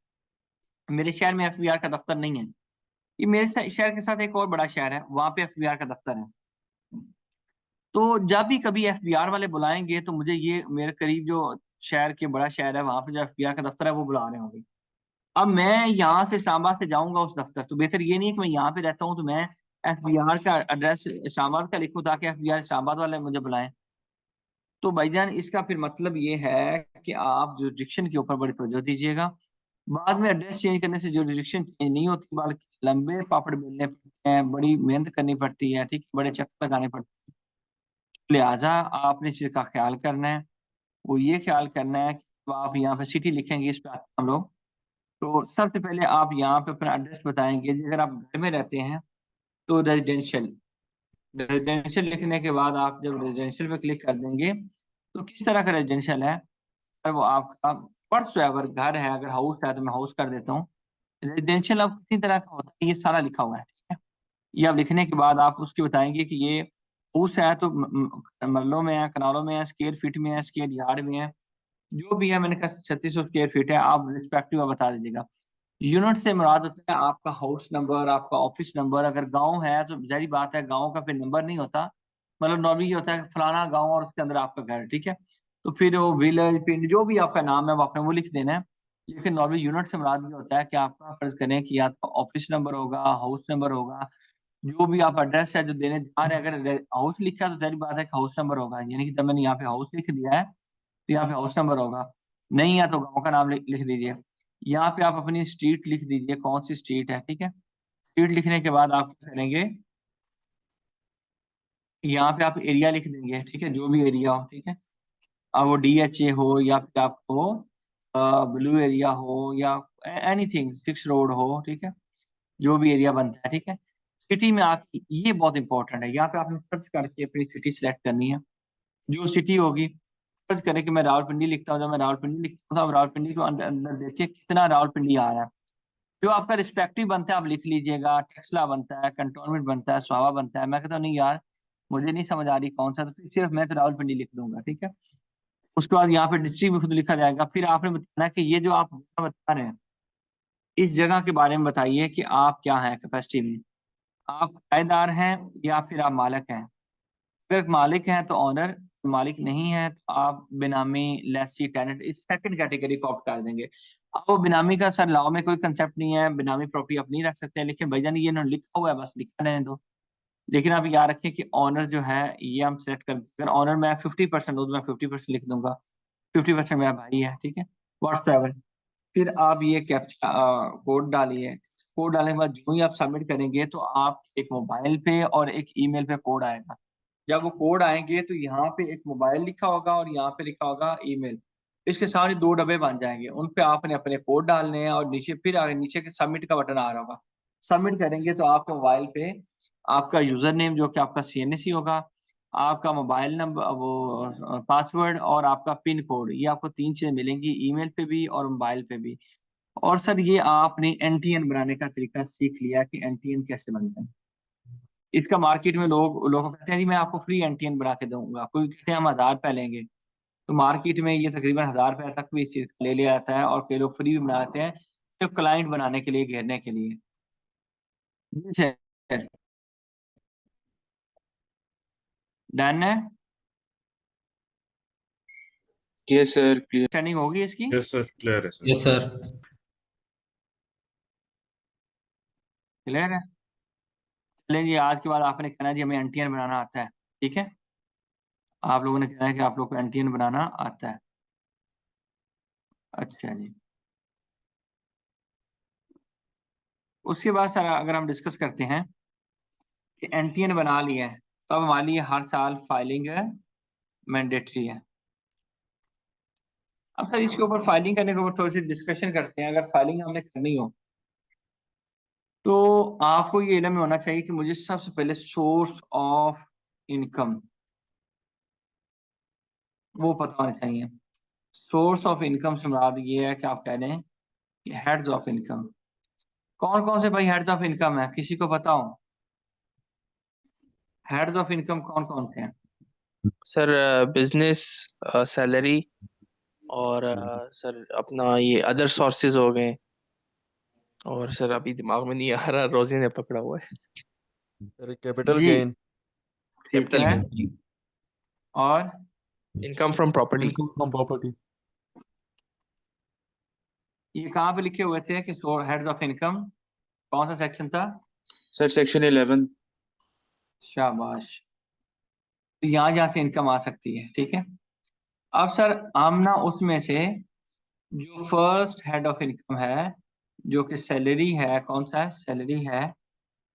मेरे शहर में FBR का दफ्तर नहीं है, ये मेरे शहर के साथ एक और बड़ा शहर है, वहां पे FBR का दफ्तर है। तो जब भी कभी FBR वाले बुलाएंगे तो मुझे ये मेरे करीब जो शहर के बड़ा शहर है वहां पे जो FBR का दफ्तर है वो बुला रहे होंगे।
अब मैं यहाँ से इस्लामाबाद से जाऊंगा उस दफ्तर, तो बेहतर ये नहीं है कि मैं यहाँ पे रहता हूँ तो मैं FBR का एड्रेस इस्लामाबाद का लिखूँ ताकि FBR इस्लामाबाद वाले मुझे बुलाएं। तो भाईजान इसका फिर मतलब ये है कि आप जुरिडिक्शन के ऊपर बड़ी तवज्जो दीजिएगा। बाद में एड्रेस चेंज करने से जुरिडिक्शन चेंज नहीं होती, बल्कि लंबे पापड़ बेलने पड़ते हैं, बड़ी मेहनत करनी पड़ती है, ठीक, बड़े चक्कर लगाने पड़ते हैं। लिहाजा आपने चीज का ख्याल करना है, वो ये ख्याल करना है कि जब आप यहाँ पे सिटी लिखेंगे, इस पे आते हैं हम लोग, तो सबसे पहले आप यहाँ पे अपना एड्रेस बताएंगे। जी, अगर आप घर में रहते हैं तो रेजिडेंशियल, रेजिडेंशियल लिखने के बाद आप जब रेजिडेंशियल पे क्लिक कर देंगे तो किस तरह का रेजिडेंशियल है, अगर वो आपका व्हाट्सएवर घर है, अगर हाउस है तो मैं हाउस कर देता हूँ। रेजिडेंशियल अब किसी तरह का होता है, ये सारा लिखा हुआ है, ठीक है। ये आप लिखने के बाद आप उसकी बताएंगे कि ये हाउस है तो मरलों में है, कनालों में है, स्क्वायर फीट में है, स्क्वायर यार्ड में है, जो भी है। मैंने कहा 3600 स्क्वायर फीट है, आप रिस्पेक्टिव बता दीजिएगा। यूनिट से मुराद होता है आपका हाउस नंबर, आपका ऑफिस नंबर। अगर गांव है तो जाहिर बात है गांव का फिर नंबर नहीं होता, मतलब नॉर्मली ये होता है कि फलाना गांव और उसके अंदर आपका घर, ठीक है। तो फिर वो विलेज, पिंड, जो भी आपका नाम है वो आपने वो लिख देना है। लेकिन नॉर्मली यूनिट से मुराद ये होता है कि आपका फर्ज करें कि या तो ऑफिस नंबर होगा, हाउस नंबर होगा, जो भी आप एड्रेस है जो देने जा रहे हैं। अगर हाउस लिखा है तो जाहिर बात है कि हाउस नंबर होगा, यानी कि जब मैंने यहाँ पे हाउस लिख दिया है तो यहाँ पे हाउस नंबर होगा। नहीं है तो गाँव का नाम लिख दीजिए। यहाँ पे आप अपनी स्ट्रीट लिख दीजिए, कौन सी स्ट्रीट है, ठीक है। स्ट्रीट लिखने के बाद आप क्या करेंगे, यहाँ पे आप एरिया लिख देंगे, ठीक है, जो भी एरिया हो, ठीक है। अब वो DHA हो या फिर आपको ब्लू एरिया हो या एनीथिंग, 6 रोड हो, ठीक है, जो भी एरिया बनता है, ठीक है। सिटी में आके ये बहुत इंपॉर्टेंट है, यहाँ पे आपने सर्च करके अपनी सिटी सिलेक्ट करनी है। जो सिटी होगी, सर्च करें कि मैं रावलपिंडी लिखता हूँ, जब मैं रावलपिंडी लिखता हूँ तो आप रावलपिंडी को अंदर अंदर देखिए कितना रावलपिंडी आ रहा है। जो आपका रिस्पेक्टिव बनता है आप लिख लीजिएगा, टेक्सला बनता है, कंटोनमेंट बनता है, स्वावा बनता है। मैं कहता हूँ नहीं यार, मुझे नहीं समझ आ रही कौन सा, तो फिर सिर्फ मैं तो रावलपिंडी लिख दूंगा, ठीक है। उसके बाद यहाँ पे डिस्ट्रिक्ट भी खुद लिखा जाएगा। फिर आपने बताना है कि ये जो आप बता रहे हैं इस जगह के बारे में बताइए कि आप क्या हैं कैपेसिटी में, आप किराएदार हैं या फिर आप मालिक हैं। अगर मालिक हैं तो ऑनर, मालिक नहीं है तो आप बेनामी, लेसी, टेनेंट, इस सेकंड कैटेगरी को ऑप्ट कर देंगे। अब वो बेनामी का सर लॉ में कोई कंसेप्ट नहीं है, बेनामी प्रॉपर्टी आप नहीं रख सकते हैं, लेकिन भाईजान ये इन्होंने लिखा हुआ है, बस लिखा रहने दो। लेकिन आप याद रखें कि ऑनर जो है ये हम सेलेक्ट कर, अगर ऑनर मैं 50% हूँ तो मैं 50% लिख दूंगा, 50% मेरा भाई है, ठीक है, व्हाट्सएवर। फिर आप ये कैप्चा कोड डालिए। कोड डालने के बाद जो ही आप सबमिट करेंगे तो आप एक मोबाइल पे और एक ईमेल पे कोड आएगा। जब वो कोड आएंगे तो यहाँ पे एक मोबाइल लिखा होगा और यहाँ पे लिखा होगा ईमेल। इसके सामने 2 डब्बे बन जाएंगे, उन पे आपने अपने कोड डालने हैं और नीचे फिर आगे नीचे के सबमिट का बटन आ रहा होगा। सबमिट करेंगे तो आपके मोबाइल पे आपका यूजर नेम जो कि आपका CNSE होगा, आपका मोबाइल नंबर, वो पासवर्ड और आपका पिन कोड, ये आपको 3 चीजें मिलेंगी, ईमेल पे भी और मोबाइल पे भी। और सर ये आपने NTN बनाने का तरीका सीख लिया कि NTN कैसे बनता है। इसका मार्केट में लोग कहते हैं जी मैं आपको फ्री NTN बना के दूंगा, कोई कहते हैं हम 1000 रुपये लेंगे। तो मार्केट में ये तकरीबन 1000 रुपये तक भी इस चीज का ले लिया जाता है, और कई लोग फ्री भी बनाते हैं सिर्फ क्लाइंट बनाने के लिए, घेरने के लिए। जी सर, डन है,
यस सर, क्लियर।
ट्रेनिंग होगी इसकी।
यस सर, क्लियर है सर।
Yes sir.
क्लियर है। चलिए जी, आज के बाद आपने कहना जी हमें NTN बनाना आता है, ठीक है। आप लोगों ने कहना है कि आप लोग को NTN बनाना आता है। अच्छा जी, उसके बाद सर अगर हम डिस्कस करते हैं कि NTN बना लिया है तो अब हमारे लिए हर साल फाइलिंग मैंडेटरी है। अब सर इसके ऊपर फाइलिंग करने के ऊपर थोड़ी सी डिस्कशन करते हैं। अगर फाइलिंग हमने करनी हो तो आपको ये इल्म में होना चाहिए कि मुझे सबसे पहले सोर्स ऑफ इनकम वो पता होना चाहिए। सोर्स ऑफ इनकम से मुराद ये है कि आप कह दें कि हेड्स ऑफ इनकम। कौन कौन से भाई हेड्स ऑफ इनकम है, किसी को पता हो? हेड्स ऑफ इनकम कौन कौन से हैं?
सर बिजनेस, सैलरी, और सर अपना ये अदर सोर्सेज हो गए। और सर अभी दिमाग में नहीं आ रहा, रोजी ने पकड़ा हुआ है।
Sir capital
G
gain.
ठीक
कैपिटल
है,
गेन,
और
income from property.
Income from property.
ये कहाँ पे लिखे हुए थे कि हेड्स ऑफ इनकम, कौन सा सेक्शन था?
Sir section 11।
शाबाश। तो यहाँ से इनकम आ सकती है, ठीक है। अब सर आमना उसमें से जो फर्स्ट हेड ऑफ इनकम है, जो कि सैलरी है, कौन सा है? सैलरी है,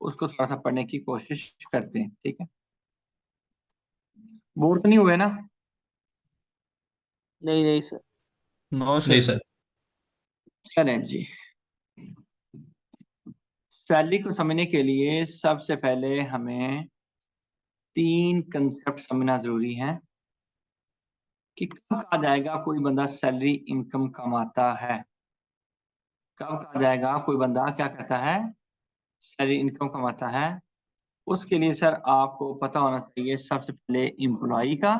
उसको थोड़ा सा पढ़ने की कोशिश करते हैं, ठीक है। बोर तो नहीं हुए ना?
नहीं नहीं सर।
नो
नहीं
सर।
सर।
चलें जी। सैलरी को समझने के लिए सबसे पहले हमें 3 कंसेप्ट समझना जरूरी है कि कब कहा जाएगा कोई बंदा सैलरी इनकम कमाता है, कब कहा जाएगा कोई बंदा क्या कहता है, सैलरी इनकम कमाता है। उसके लिए सर आपको पता होना चाहिए सबसे पहले एम्प्लॉय का,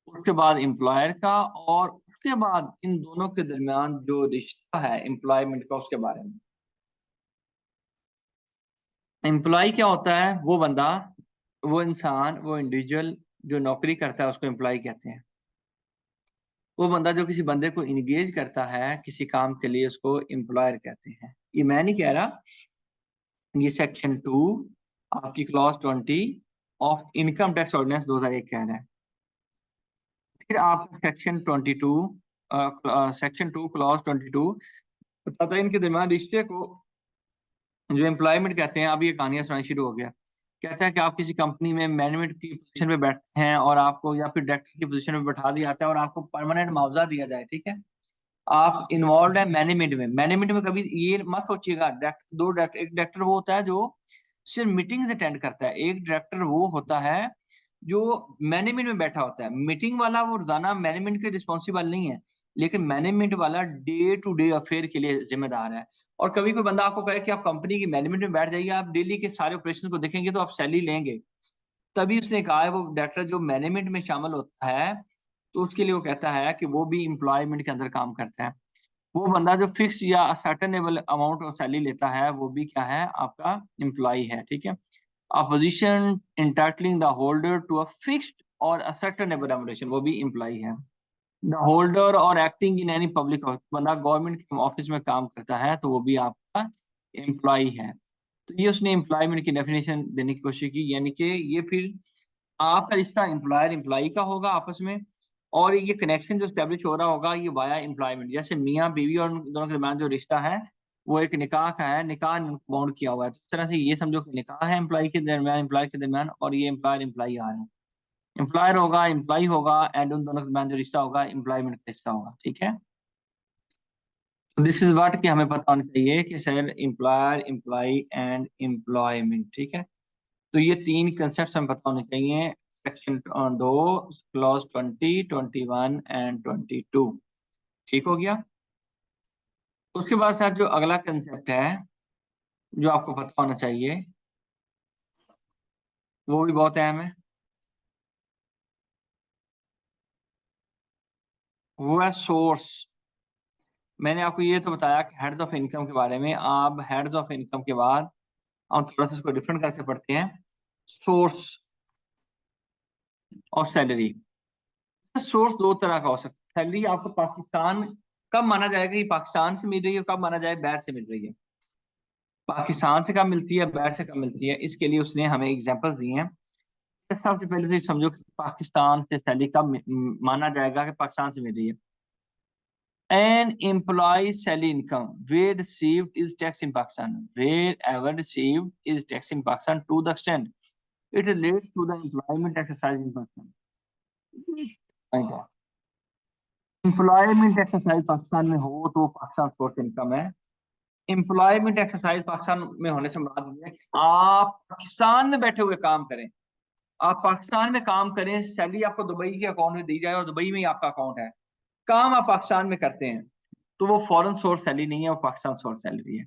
उसके बाद एम्प्लॉयर का, और उसके बाद इन दोनों के दरमियान जो रिश्ता है एम्प्लॉयमेंट का, उसके बारे में। एम्प्लॉय क्या होता है? वो बंदा, वो इंसान, वो इंडिविजुअल जो नौकरी करता है उसको एम्प्लॉय कहते हैं। वो बंदा जो किसी बंदे को इंगेज करता है किसी काम के लिए, उसको एम्प्लॉयर कहते हैं। ये मैं नहीं कह रहा, ये सेक्शन 2 आपकी clause 20 of income tax ordinance 2001 कह रहा है। फिर आप सेक्शन 22 सेक्शन 2 क्लॉज 22 बताता है इनके दरमियान रिश्ते को जो एम्प्लॉयमेंट कहते हैं। अब ये कहानियां सुनानी शुरू हो गया। कहता है कि आप किसी कंपनी में मैनेजमेंट की पोजीशन पे बैठते हैं और आपको, या फिर डायरेक्टर की पोजीशन पे बैठा दिया जाता है और आपको परमानेंट मुआवजा दिया जाए, ठीक है। आप इन्वॉल्व है मैनेजमेंट में। मैनेजमेंट में कभी ये मत सोचिएगा डायरेक्टर, 2 डायरेक्टर, एक डायरेक्टर वो होता है जो सिर्फ मीटिंग्स अटेंड करता है, एक डायरेक्टर वो होता है जो मैनेजमेंट में बैठा होता है। मीटिंग वाला वो रोजाना मैनेजमेंट के रिस्पॉन्सिबल नहीं है, लेकिन मैनेजमेंट वाला डे टू डे अफेयर के लिए जिम्मेदार है। और कभी कोई बंदा आपको कहे कि आप कंपनी की मैनेजमेंट में बैठ जाइए, आप डेली के सारे ऑपरेशन को देखेंगे तो आप सैलरी लेंगे, तभी उसने कहा है वो डायरेक्टर जो मैनेजमेंट में शामिल होता है, तो उसके लिए वो कहता है कि वो भी एम्प्लॉयमेंट के अंदर काम करता है। वो बंदा जो फिक्स या सर्टेनेबल अमाउंट ऑफ सैलरी लेता है वो भी क्या है? आपका एम्प्लॉय है, ठीक है। A position entitling the holder to a fixed और अ सर्टेनेबल रेम्युनरेशन, वो भी एम्प्लॉय है। द होल्डर और acting in any public office, बंदा गवर्नमेंट के ऑफिस में काम करता है तो वो भी आपका एम्प्लॉय है। तो ये उसने एम्प्लॉयमेंट की डेफिनेशन देने की कोशिश की, यानी कि ये फिर आपका रिश्ता एम्प्लॉयर एम्प्लॉय का होगा आपस में, और ये कनेक्शन जो स्टैब्लिश हो रहा होगा ये वाया एम्प्लॉयमेंट। जैसे मियाँ बीवी और उन दोनों के दरमियान जो रिश्ता है वो एक निकाह का है, निकाह बाउंड किया हुआ है। तो इस तरह से ये समझो कि निकाह है एम्प्लॉय के दरमियान, एम्प्लॉय के दरमियान, और ये एम्प्लॉयर एम्प्लॉय आ रहे हैं। एम्प्लॉयर होगा, एम्प्लॉय होगा, एंड उन दोनों के दरमियान जो रिश्ता होगा एम्प्लॉयमेंट का रिश्ता होगा, ठीक है। दिस इज व्हाट कि हमें पता होना चाहिए कि sir employer, employee and employment, ठीक है। तो ये 3 कंसेप्ट हमें पता होने चाहिए, सेक्शन 2 क्लॉज 20, 21 एंड 22, ठीक हो गया। उसके बाद सर जो अगला कंसेप्ट है जो आपको पता होना चाहिए वो भी बहुत अहम है, वो है सोर्स। मैंने आपको ये तो बताया कि हेड्स ऑफ इनकम के बारे में। आप हेड्स ऑफ इनकम के बाद हम थोड़ा सा इसको डिफरेंट करके पढ़ते हैं। सोर्स ऑफ सैलरी, सोर्स 2 तरह का हो सकता है। सैलरी आपको पाकिस्तान कब माना जाएगा कि पाकिस्तान से मिल रही है, कब माना जाए बाहर से मिल रही है। पाकिस्तान से कब मिलती है, बाहर से कब मिलती है, इसके लिए उसने हमें एग्जांपल्स दिए हैं। सबसे पहले तो ये समझो कि पाकिस्तान से सैलरी कब माना जाएगा कि पाकिस्तान से मिल रही है। An employee's salary income where received is taxed in Pakistan, wherever received is taxed in Pakistan to the extent it relates to the employment exercise in Pakistan. Employment exercise Pakistan में हो तो पाकिस्तान सोर्स इनकम है। Employment exercise Pakistan में होने से मुराद ये है कि आप पाकिस्तान में बैठे हुए काम करें, आप पाकिस्तान में काम करें, सैलरी आपको दुबई के अकाउंट में दी जाए और दुबई में ही आपका अकाउंट है, काम आप पाकिस्तान में करते हैं, तो वो फॉरेन सोर्स सैलरी नहीं है, वो पाकिस्तान सोर्स सैलरी है।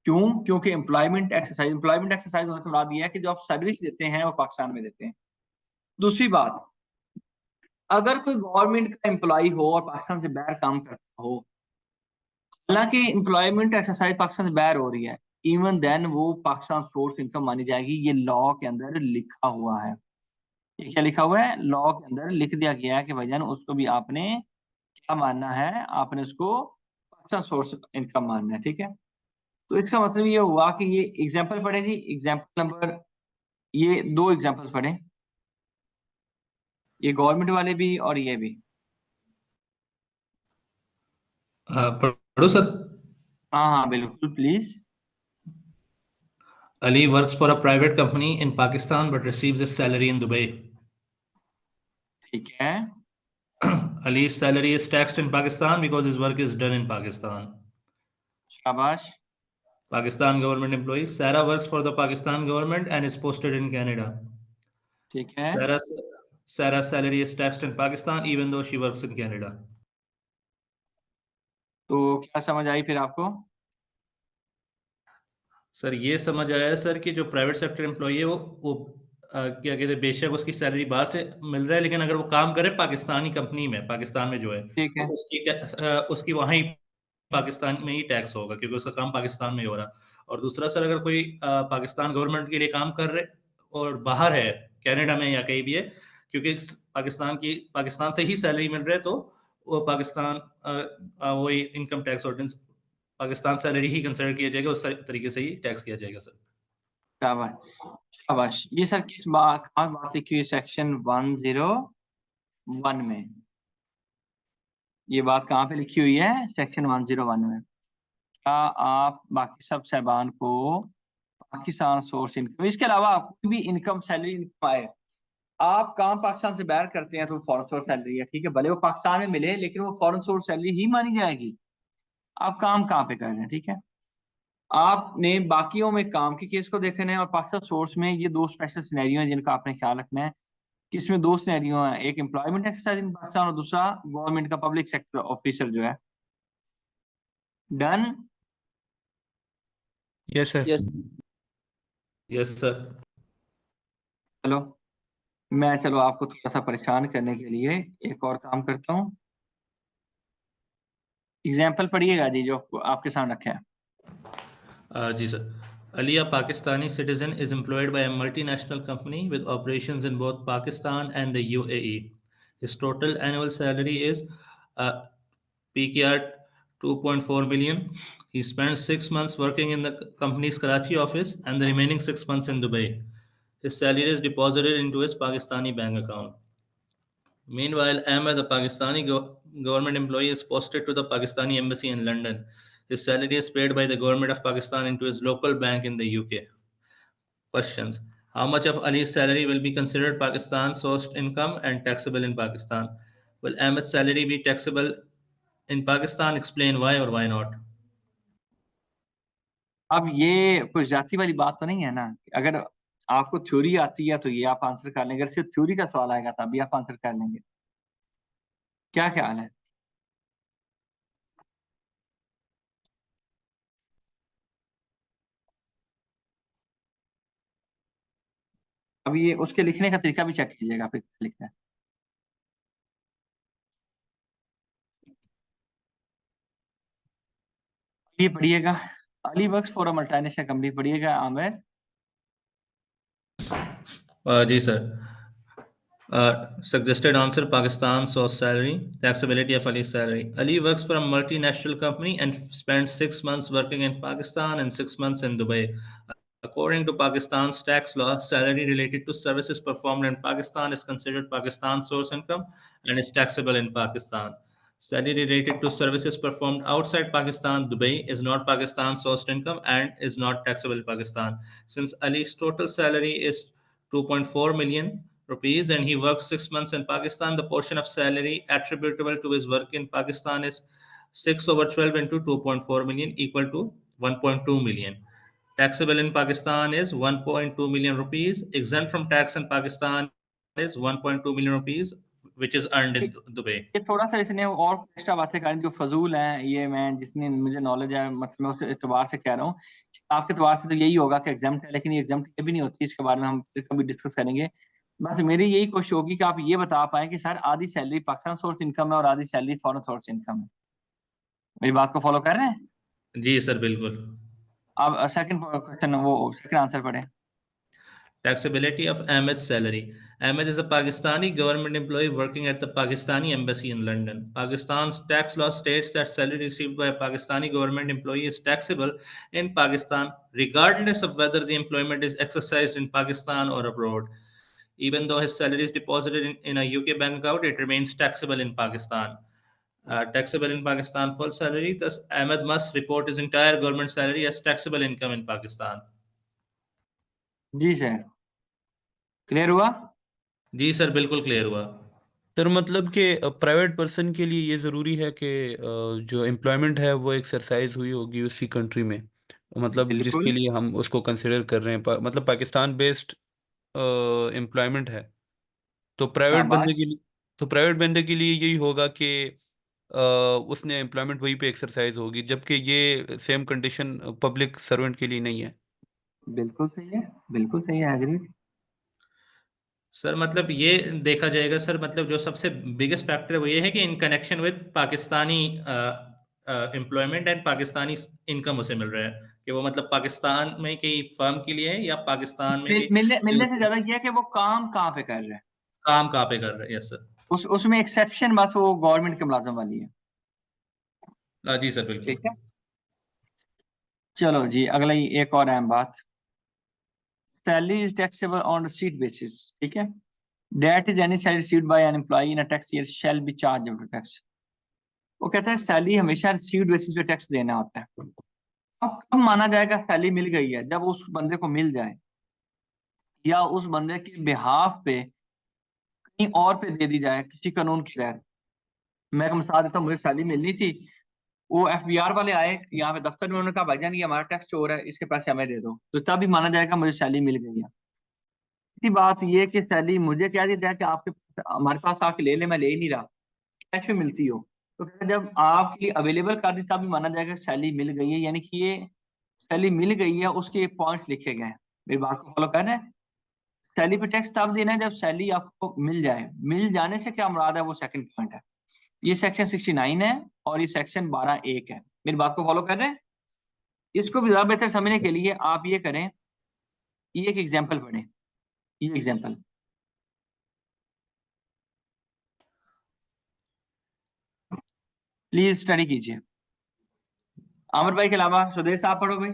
क्यों? क्योंकि एम्प्लॉयमेंट एक्सरसाइज होने से मुराद ये है कि जो आप सर्विस देते हैं वो पाकिस्तान में देते हैं। दूसरी बात, अगर कोई गवर्नमेंट का एम्प्लॉय हो और पाकिस्तान से बाहर काम करता हो, हालांकि एम्प्लॉयमेंट एक्सरसाइज पाकिस्तान से बाहर हो रही है, इवन देन वो पाकिस्तान सोर्स इनकम मानी जाएगी। ये लॉ के अंदर लिखा हुआ है। ये क्या लिखा हुआ है? लॉ के अंदर लिख दिया गया है कि भाईजान उसको भी आपने क्या मानना है, आपने उसको पाकिस्तान सोर्स इनकम मानना है, ठीक है। तो इसका मतलब ये हुआ कि ये एग्जाम्पल पढ़े जी, एग्जाम्पल नंबर, ये 2 एग्जाम्पल पढ़े, ये गवर्नमेंट वाले भी और ये भी।
पढ़ो सर।
हाँ बिल्कुल please.
Ali works for a private company in Pakistan but receives his salary in Dubai.
ठीक है,
Ali's salary is taxed in Pakistan because his work is done in Pakistan.
शाबाश।
Pakistan government employee. Sarah works for the Pakistan government and is posted in Canada.
ठीक है,
Sarah's salary is taxed in Pakistan even though she works in Canada.
तो क्या समझ आई फिर आपको?
Sir ये समझ आया सर कि जो प्राइवेट सेक्टर एम्प्लॉई है वो क्या कहते हैं, बेशक उसकी सैलरी बाहर से मिल रहा है, लेकिन अगर वो काम करे पाकिस्तानी कंपनी में, पाकिस्तान में जो है,
ठीक है,
तो उसकी वहाँ ही पाकिस्तान में ही टैक्स होगा क्योंकि उसका काम पाकिस्तान में ही हो रहा। और दूसरा सर, अगर कोई पाकिस्तान गवर्नमेंट के लिए काम कर रहे और बाहर है, कनाडा में या कहीं भी है, क्योंकि पाकिस्तान से ही सैलरी मिल रहा है, तो वो पाकिस्तान वही income tax ordinance Pakistan salary ही कंसिडर किया जाएगा, उस तरीके से ही टैक्स किया जाएगा सर।
शाबाश शाबाश। ये सर किस बात लिखी हुई सेक्शन 101 में? ये बात कहाँ पे लिखी हुई है? सेक्शन 101 में। क्या आप बाकी सब साहबान को पाकिस्तान सोर्स इनकम, इसके अलावा कोई भी इनकम सैलरी इनकम आए, आप काम पाकिस्तान से बाहर करते हैं तो फॉरेन सोर्स सैलरी है, ठीक है, भले वो पाकिस्तान में मिले लेकिन वो फॉरेन सोर्स सैलरी ही मानी जाएगी। आप काम कहाँ पे कर रहे हैं, ठीक है। आपने बाकियों में काम के केस को देखना है और पाकिस्तान सोर्स में ये 2 स्पेशल सिनेरियो हैं जिनका आपने ख्याल रखना है कि इसमें 2 सिनेरियो हैं, एक एम्प्लॉयमेंट एक्सरसाइज इन पाकिस्तान और दूसरा गवर्नमेंट का पब्लिक सेक्टर ऑफिसर जो है। Done?
Yes sir.
Yes sir.
चलो चलो आपको थोड़ा सा परेशान करने के लिए एक और काम करता हूँ। एग्जाम्पल पढ़िएगा जी जो आपके सामने रखे हैं।
जी sir. Ali, a Pakistani citizen, is employed by a multinational company with operations in both Pakistan and the UAE. His total annual salary is PKR 2.4 million. He spends 6 months working in the company's Karachi office and the remaining 6 months in Dubai. His salary is deposited into his Pakistani bank account. Meanwhile, Ahmed, the Pakistani government employee, is posted to the Pakistani embassy in London. His salary is paid by the government of Pakistan into his local bank in the UK. Questions. How much of Ali's salary will be considered Pakistan-sourced income and taxable in Pakistan? Will Ahmed's salary be taxable in Pakistan? Explain why or why not.
अब ये कुछ जाति वाली बात तो नहीं है ना? अगर आपको थ्योरी आती है तो ये आप आंसर कर लेंगे, अगर सिर्फ थ्योरी का सवाल आएगा तब भी आप आंसर कर लेंगे। क्या ख्याल है? अब ये उसके लिखने का तरीका भी चेक कीजिएगा फिर लिखना है। ये पढ़िएगा, Ali works for a multinational company, पढ़िएगा आमिर।
जी sir. Suggested answer: Pakistan source salary. Taxability of Ali's salary. Ali works for a multinational company and spends 6 months working in Pakistan and 6 months in Dubai. According to Pakistan's tax law, salary related to services performed in Pakistan is considered Pakistan source income and is taxable in Pakistan. Salary related to services performed outside Pakistan, Dubai, is not Pakistan sourced income and is not taxable in Pakistan. Since Ali's total salary is 2.4 million rupees and he works 6 months in Pakistan, the portion of salary attributable to his work in Pakistan is 6/12 into 2.4 million equal to 1.2 million. Taxable in Pakistan is 1.2 million rupees. Exempt from tax in Pakistan is 1.2 million rupees, which is earned in Dubai.
ये थोड़ा सा इसने और extra बातें करें जो फजूल हैं, ये मैं जितनी मुझे नॉलेज है मतलब मैं उस एतबार से कह रहा हूँ। आपके एतबार से तो यही होगा कि एग्जाम्प्ट है, लेकिन ये एग्जाम्प्ट भी नहीं होती, इसके बारे में हम फिर कभी डिस्कस करेंगे। बस मेरी यही कोशिश होगी कि आप ये बता पाएं कि सर आधी सैलरी पाकिस्तान सोर्स इनकम है और आधी सैलरी फॉरेन सोर्स इनकम है। मेरी बात को फॉलो कर रहे हैं?
जी सर, बिल्कुल।
अब सेकंड क्वेश्चन, वो सेकंड आंसर पढ़े।
Taxability of Ahmed's salary. Ahmed is a Pakistani government employee working at the Pakistani embassy in London. Pakistan's tax law states that salary received by a Pakistani government employee is taxable in Pakistan, regardless of whether the employment is exercised in Pakistan or abroad. Even though his salary is deposited in a UK bank account, it remains taxable in Pakistan. Taxable in Pakistan full salary, thus Ahmed must report his entire government salary as taxable income in Pakistan.
जी sir, clear हुआ?
जी sir, बिल्कुल clear हुआ।
Sir मतलब कि private person के लिए ये ज़रूरी है कि जो एम्प्लॉयमेंट है वो एक्सरसाइज हुई होगी उसी कंट्री में, मतलब जिसके
बिल्कुल।
लिए हम उसको कंसिडर कर रहे हैं मतलब पाकिस्तान बेस्ड एम्प्लॉयमेंट है, तो प्राइवेट बंदे
शाबाश।
के लिए यही होगा कि उसने एम्प्लॉयमेंट वहीं पे एक्सरसाइज होगी, जबकि ये सेम कंडीशन पब्लिक सर्वेंट के लिए नहीं है।
बिल्कुल सही है, बिल्कुल सही है, एग्री।
सर मतलब ये देखा जाएगा सर, मतलब जो सबसे बिगेस्ट फैक्टर है वो ये है कि in connection with Pakistani employment and Pakistani income उसे मिल रहा है कि वो मतलब पाकिस्तान में कई फर्म के लिए है या पाकिस्तान में
मिलने से ज्यादा किया कि वो काम कहाँ पे कर रहे हैं,
काम कहाँ पे कर रहे हैं। Yes sir.
उसमें एक्सेप्शन बस वो गवर्नमेंट के मुलाजम वाली है।
जी सर, बिल्कुल।
ठीक है, चलो जी, अगला ही एक और अहम बात, salary is taxable on receipt basis. ठीक है, that is any salary received by an employee in a tax year shall be charged to tax. वो कहता है सैलरी हमेशा रिसीव्ड बेसिस पे टैक्स देना होता है। अब कब माना जाएगा सैलरी मिल गई है? जब उस बंदे को मिल जाए या उस बंदे के बिहाफ पे कहीं और पे दे दी जाए किसी कानून के तहत। मैं एक मिसाल देता हूँ, मुझे सैलरी मिलनी थी, वो एफबीआर वाले आए यहाँ पे दफ्तर में, उन्होंने कहा भाईजान ये हमारा टैक्स चोर है, इसके पैसे हमें दे दो, तो तब भी माना जाएगा मुझे सैलरी मिल गई है। इसी बात ये कि सैलरी मुझे क्या देता है कि आपके हमारे पास आके ले ले, मैं ले ही नहीं रहा, कैश में मिलती हो, तो कहते हैं जब आपके लिए अवेलेबल कर दी तब भी माना जाएगा सैलरी मिल गई है, यानी कि ये सैलरी मिल गई है, उसके पॉइंट्स लिखे गए हैं। मेरी बात को फॉलो कर रहे हैं? सैलरी पे टैक्स तब देना है जब सैलरी आपको मिल जाए। मिल जाने से क्या मुराद है, वो सेकंड पॉइंट है। ये सेक्शन 69 है और ये सेक्शन 12(1) है। मेरी बात को फॉलो कर रहे हैं? इसको भी ज्यादा बेहतर समझने के लिए आप ये करें, ये एक एग्जाम्पल पढ़ें, ये एग्जाम्पल प्लीज स्टडी कीजिए। आमिर भाई के अलावा सुदेश साहब पढ़ो भाई।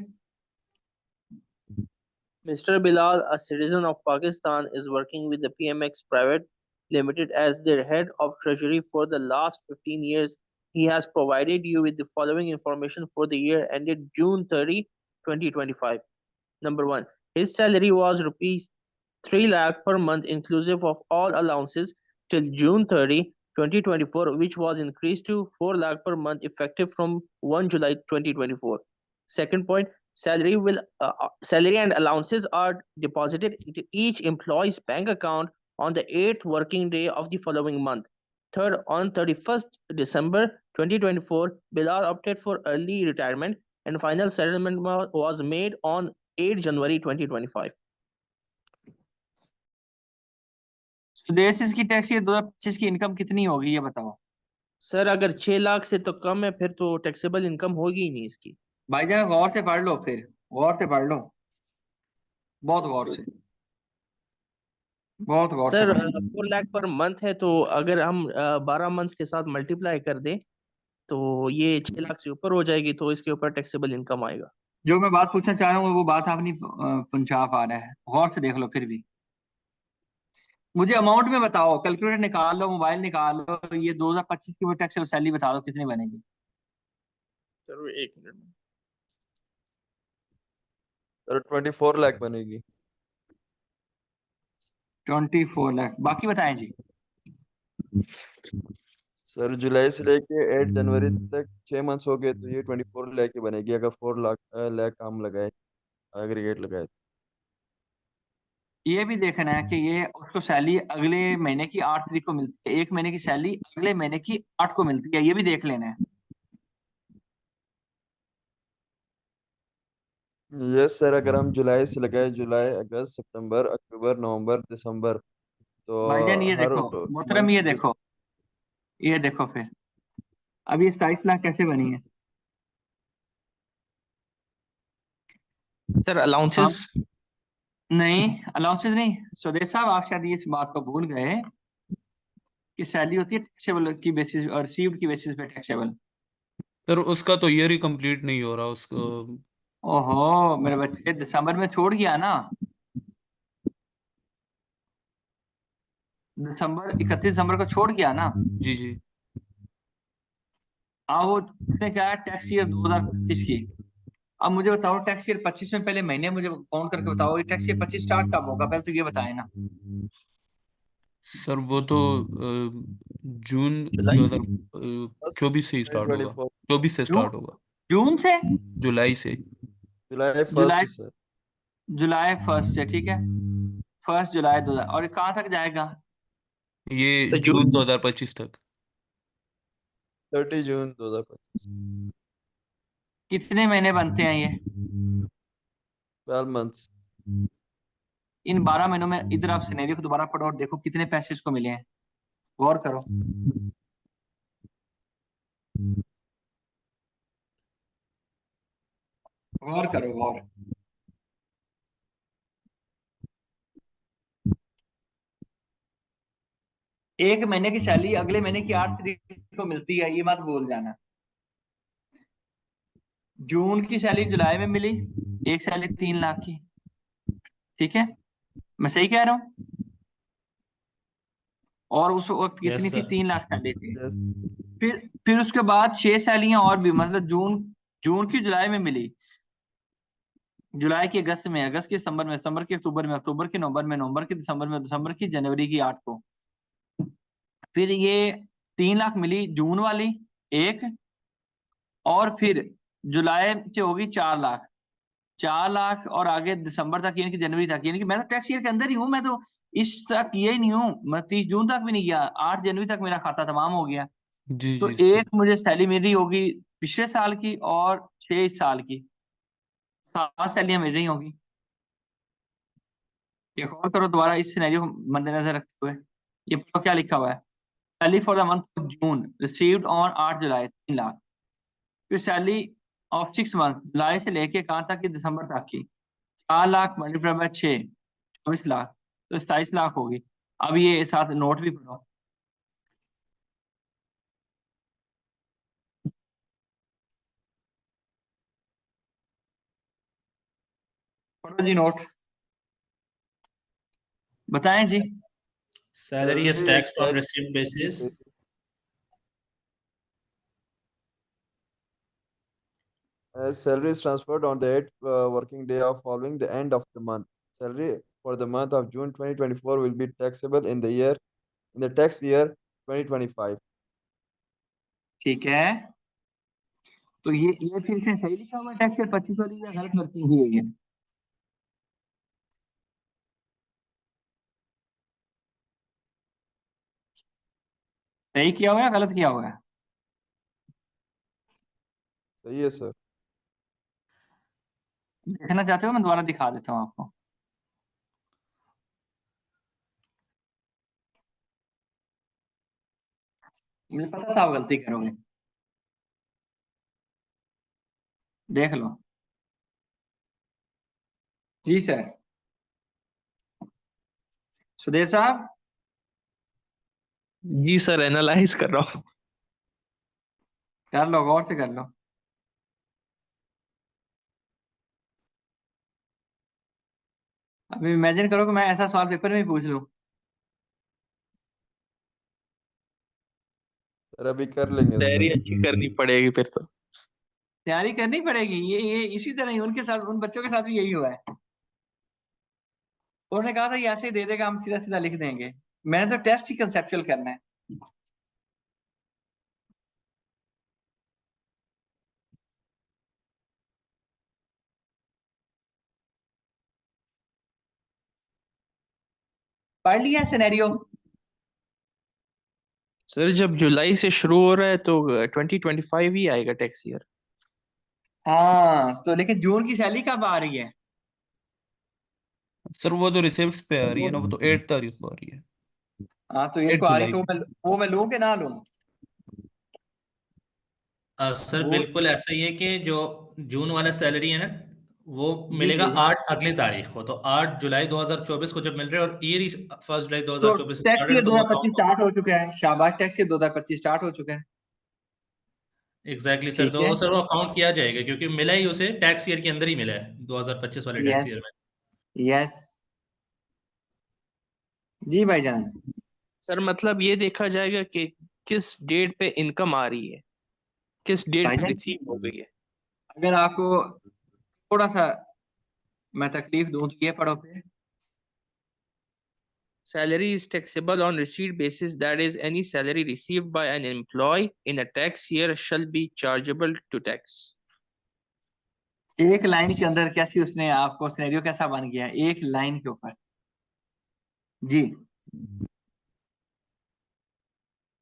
Mr. Bilal, a citizen of Pakistan, is working with the PMX Private Limited as their head of treasury for the last 15 years. He has provided you with the following information for the year ended June 30, 2025. Number 1. His salary was rupees 3 lakh per month inclusive of all allowances till June 30, 2024, which was increased to 4 lakh per month effective from 1 July 2024. Second point, salary and allowances are deposited into each employee's bank account on the 8th working day of the following month. Third, on 31st December 2024, Bilal opted for early retirement and final settlement was made on 8 January 2025.
Sudesh इसकी tax year 2025 की income कितनी होगी ये बताओ।
Sir अगर 6 लाख से तो कम है फिर तो टैक्सेबल इनकम होगी ही नहीं इसकी।
भाईजान गौर से पढ़ लो, फिर गौर से पढ़ लो, बहुत गौर से, बहुत गौर से
सर
पढ़ लो।
4 लाख पर मंथ है तो अगर हम 12 मंथ्स के साथ मल्टीप्लाई कर दें तो ये 6 लाख से ऊपर हो जाएगी, तो इसके ऊपर टैक्सेबल इनकम आएगा।
जो मैं बात पूछना चाह रहा हूँ वो बात आप नहीं पहुंचा पा रहा है, गौर से देख लो। फिर भी मुझे अमाउंट में बताओ, कैलकुलेटर निकाल लो, मोबाइल निकाल लो, ये 2025 की वो टैक्स सैलरी बता दो कितनी बनेगी।
Sir 1 minute.
सर 24 लाख बनेगी।
24 लाख। बाकी बताएं जी।
सर जुलाई से लेके 8 जनवरी तक 6 मंथ्स हो गए तो ये 24 लाख की बनेगी अगर 4 लाख काम लगाए, एग्रीगेट लगाए।
ये भी देखना है कि ये उसको सैलरी अगले महीने की 8 तारीख को मिलती है, एक महीने की सैलरी अगले महीने की 8 को मिलती है, ये भी देख लेना है।
यस सर, अगर हम जुलाई से लगाए, जुलाई अगस्त सितंबर अक्टूबर नवंबर दिसंबर, तो
भाईजान ये
हर
देखो मोहतरम,
मंथ
ये देखो, ये देखो, फिर अब ये 27 लाख कैसे बनी है?
सर अलाउंसेस
नहीं, अलाउंसेस नहीं। स्वदेश साहब, आप शायद इस बात को भूल गए कि सैलरी होती है टैक्सेबल की बेसिस और रिसीव्ड की बेसिस पे टैक्सेबल।
सर उसका तो ईयर ही कंप्लीट नहीं हो रहा उसको।
ओहो मेरे बच्चे, दिसंबर में छोड़ गया ना, दिसंबर 31 दिसंबर को छोड़ गया ना।
जी जी।
वो उसने क्या है, टैक्स ईयर 2025 की। अब मुझे बताओ, टैक्स ईयर 25 में पहले महीने मुझे काउंट करके बताओ, ये टैक्स ईयर 25 स्टार्ट कब होगा, पहले तो ये बताए ना।
सर वो तो जून
जुलाई
2024 से ही स्टार्ट होगा,
2024
24 से
जून
स्टार्ट होगा,
जून से
जुलाई से।
जुलाई
जुलाई
1 सर।
जुलाई 1 से, ठीक है, 1 जुलाई 2000। और ये कहाँ तक जाएगा?
ये
तो
जून 2025 तक।
30 जून 2025।
कितने महीने बनते हैं ये?
12 months।
इन 12 महीनों में इधर आप सिनेरियो को दोबारा पढ़ो और देखो कितने पैसे इसको मिले हैं, गौर करो। गौर करो, गौर। एक महीने की सैलरी अगले महीने की 8 तारीख को मिलती है, ये मत भूल जाना। जून की सैलरी जुलाई में मिली, एक सैलरी 3 लाख की, ठीक है, मैं सही कह रहा हूँ? और उस वक्त कितनी
यस
थी?
सर।
3 लाख सैलरी थी।
Yes।
फिर उसके बाद 6 सैलरियां और भी, मतलब जून जून की जुलाई में मिली, जुलाई की अगस्त में, अगस्त की सितंबर में, सितंबर की अक्टूबर में, अक्टूबर की नवंबर में, नवंबर की दिसंबर में, दिसंबर की जनवरी की 8 को। फिर ये 3 लाख मिली जून वाली एक, और फिर जुलाई से होगी 4 लाख, 4 लाख और आगे दिसंबर तक, यानी कि जनवरी तक, यानी कि मैं तो टैक्स ईयर के अंदर ही हूँ, मैं तो इस तक किया ही नहीं हूँ, मैं 30 जून तक भी नहीं गया, 8 जनवरी तक मेरा खाता तमाम हो गया।
जी
तो
जी सर।
एक मुझे सैलरी मिल रही होगी पिछले साल की, और 6 इस साल की, 7 सैलरियां मिल रही होगी। एक और करो दोबारा इस सिनेरियो को मद्देनजर रखते हुए, ये पढ़ो क्या लिखा हुआ है। Salary for the month of June received on 8 जुलाई 3 लाख। फिर सैलरी ऑफ 6 मंथ, जुलाई से लेके कहाँ तक की? दिसंबर तक की, 4 लाख मल्टीप्लाई बाय 6, 24 लाख, तो 27 लाख होगी। अब ये साथ नोट भी पढ़ो, पढ़ो जी नोट, बताएं जी।
Salary is
Salary is
taxed on
taxed
received basis.
as salary is transferred on the 8th working day of following the end of the month. Salary for the month of June 2024 will be taxable in the tax year 2025.
ठीक है, तो ये फिर से सही लिखा हुआ है टैक्स ईयर 25 वाली, या गलत वर्किंग की हुई है? सही किया हुआ है या गलत किया हुआ है?
सही है सर।
देखना चाहते हो? मैं दोबारा दिखा देता हूँ आपको। मुझे पता था आप गलती करोगे, देख लो। जी सर, सुधीर साहब,
जी सर, एनालाइज कर रहा हूँ।
कर लो, गौर से कर लो। अभी इमेजिन करो कि मैं ऐसा सवाल पेपर में ही पूछ लूं।
सर अभी कर लेंगे
तैयारी
सर।
अच्छी करनी पड़ेगी फिर तो।
तैयारी करनी पड़ेगी, ये इसी तरह ही उनके साथ, उन बच्चों के साथ भी यही हुआ है। उन्होंने कहा था ये ऐसे ही दे देगा, हम सीधा सीधा लिख देंगे। मैंने तो टेस्ट ही कंसेप्चुअल करना है। पढ़ लिया सिनेरियो?
सर जब जुलाई से शुरू हो रहा है तो 2025 ही आएगा टैक्स ईयर।
हाँ, तो लेकिन जून की सैलरी कब आ रही है?
सर वो तो रिसिप्ट्स पे आ रही है ना, वो तो 8 तारीख को आ रही है,
हाँ, तो 8 को
8
आ रही,
जुलाई
तो
को।
वो मैं लूं कि ना लूं?
सर
वो
बिल्कुल ऐसा ही है कि जो जून वाला सैलरी है ना, वो
जी
मिलेगा
जी
8 अगली तारीख को, तो 8 जुलाई 2024 को जब मिल रहे हैं और ईयर 1 जुलाई
तो
2024
टैक्स
स्टार्टेड,
ईयर
तो वो
2025
काउंट
स्टार्ट हो चुका है, शाबाश, टैक्स ईयर 2025 स्टार्ट हो चुका है।
एग्जैक्टली सर,
ठीक
तो
है,
वो सर वो काउंट किया जाएगा क्योंकि मिला ही उसे टैक्स ईयर के अंदर ही मिला है 2025 वाले टैक्स
यस
ईयर में।
यस जी भाईजान।
सर मतलब ये देखा जाएगा कि किस डेट पे इनकम आ रही है, किस डेट पे
भाईजान
रिसीव हो गई है।
अगर आपको थोड़ा सा मैं तकलीफ दूं तो ये पढ़ो फिर।
Salary is taxable on receipt basis, that is, any salary received by an employee in a tax year shall be chargeable to tax.
एक लाइन के अंदर कैसी उसने आपको सिनेरियो कैसा बन गया, एक लाइन के ऊपर। जी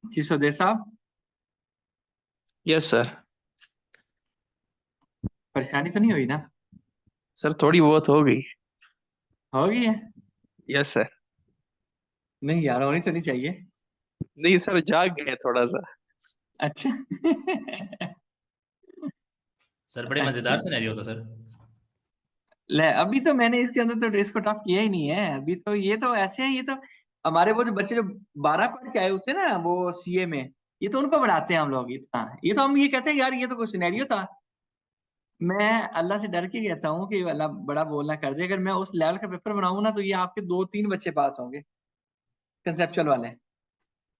जी सुदेश साहब,
Yes, sir.
परेशानी तो नहीं हुई ना?
सर थोड़ी बहुत हो गई।
हो गई है?
Yes sir.
नहीं यार, होनी तो नहीं चाहिए।
नहीं सर, जाग गए थोड़ा सा।
अच्छा
सर बड़े मजेदार सिनेरियो था सर।
ले अभी तो मैंने इसके अंदर तो इसको टफ किया ही नहीं है। अभी तो ये तो ऐसे हैं, ये तो हमारे वो जो बच्चे जो 12 पढ़ के आए होते हैं ना वो सीए में, ये तो उनको बढ़ाते हैं हम लोग इतना। ये तो हम ये कहते हैं यार ये तो कोई सिनेरियो था। मैं अल्लाह से डर के कहता हूँ कि अल्लाह बड़ा बोलना कर दे, अगर मैं उस लेवल का पेपर बनाऊँ ना तो ये आपके 2-3 बच्चे पास होंगे कंसेप्चुअल वाले।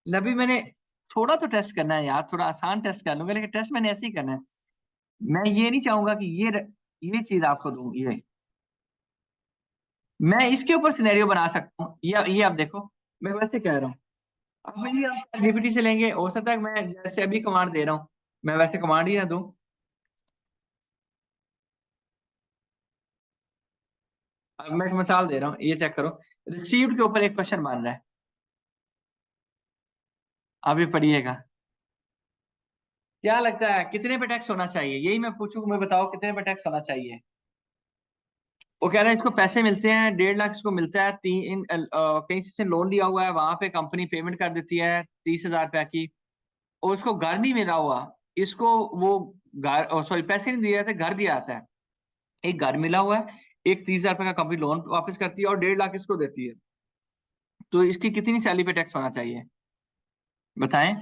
अभी मैंने थोड़ा तो टेस्ट करना है यार, थोड़ा आसान टेस्ट कर लूंगा, लेकिन टेस्ट मैंने ऐसे ही करना है। मैं ये नहीं चाहूंगा कि ये चीज आपको दूं। ये मैं इसके ऊपर सिनेरियो बना सकता हूँ। ये आप देखो, मैं वैसे कह रहा हूँ। अब ये आप जीपीटी से लेंगे, हो सकता है मैं जैसे अभी कमांड दे रहा हूँ मैं वैसे कमांड ही ना दूं। अब मैं एक मिसाल दे रहा हूँ, ये चेक करो। रिसीव्ड के ऊपर एक क्वेश्चन बन रहा है, अभी पढ़िएगा। क्या लगता है कितने पे टैक्स होना चाहिए? यही मैं पूछूं, मैं बताओ कितने पे टैक्स होना चाहिए। वो कह रहे हैं इसको पैसे मिलते हैं 1.5 लाख इसको मिलता है, कहीं से लोन लिया हुआ है, वहां पे कंपनी पेमेंट कर देती है 30,000 रुपया की, और उसको घर नहीं मिला हुआ। इसको वो घर, सॉरी पैसे नहीं दिए जाते, घर दिया जाता है। एक घर मिला हुआ है, एक 30,000 रुपये का कंपनी लोन वापस करती है और 1.5 लाख इसको देती है। तो इसकी कितनी सैलरी पे टैक्स होना चाहिए बताएं?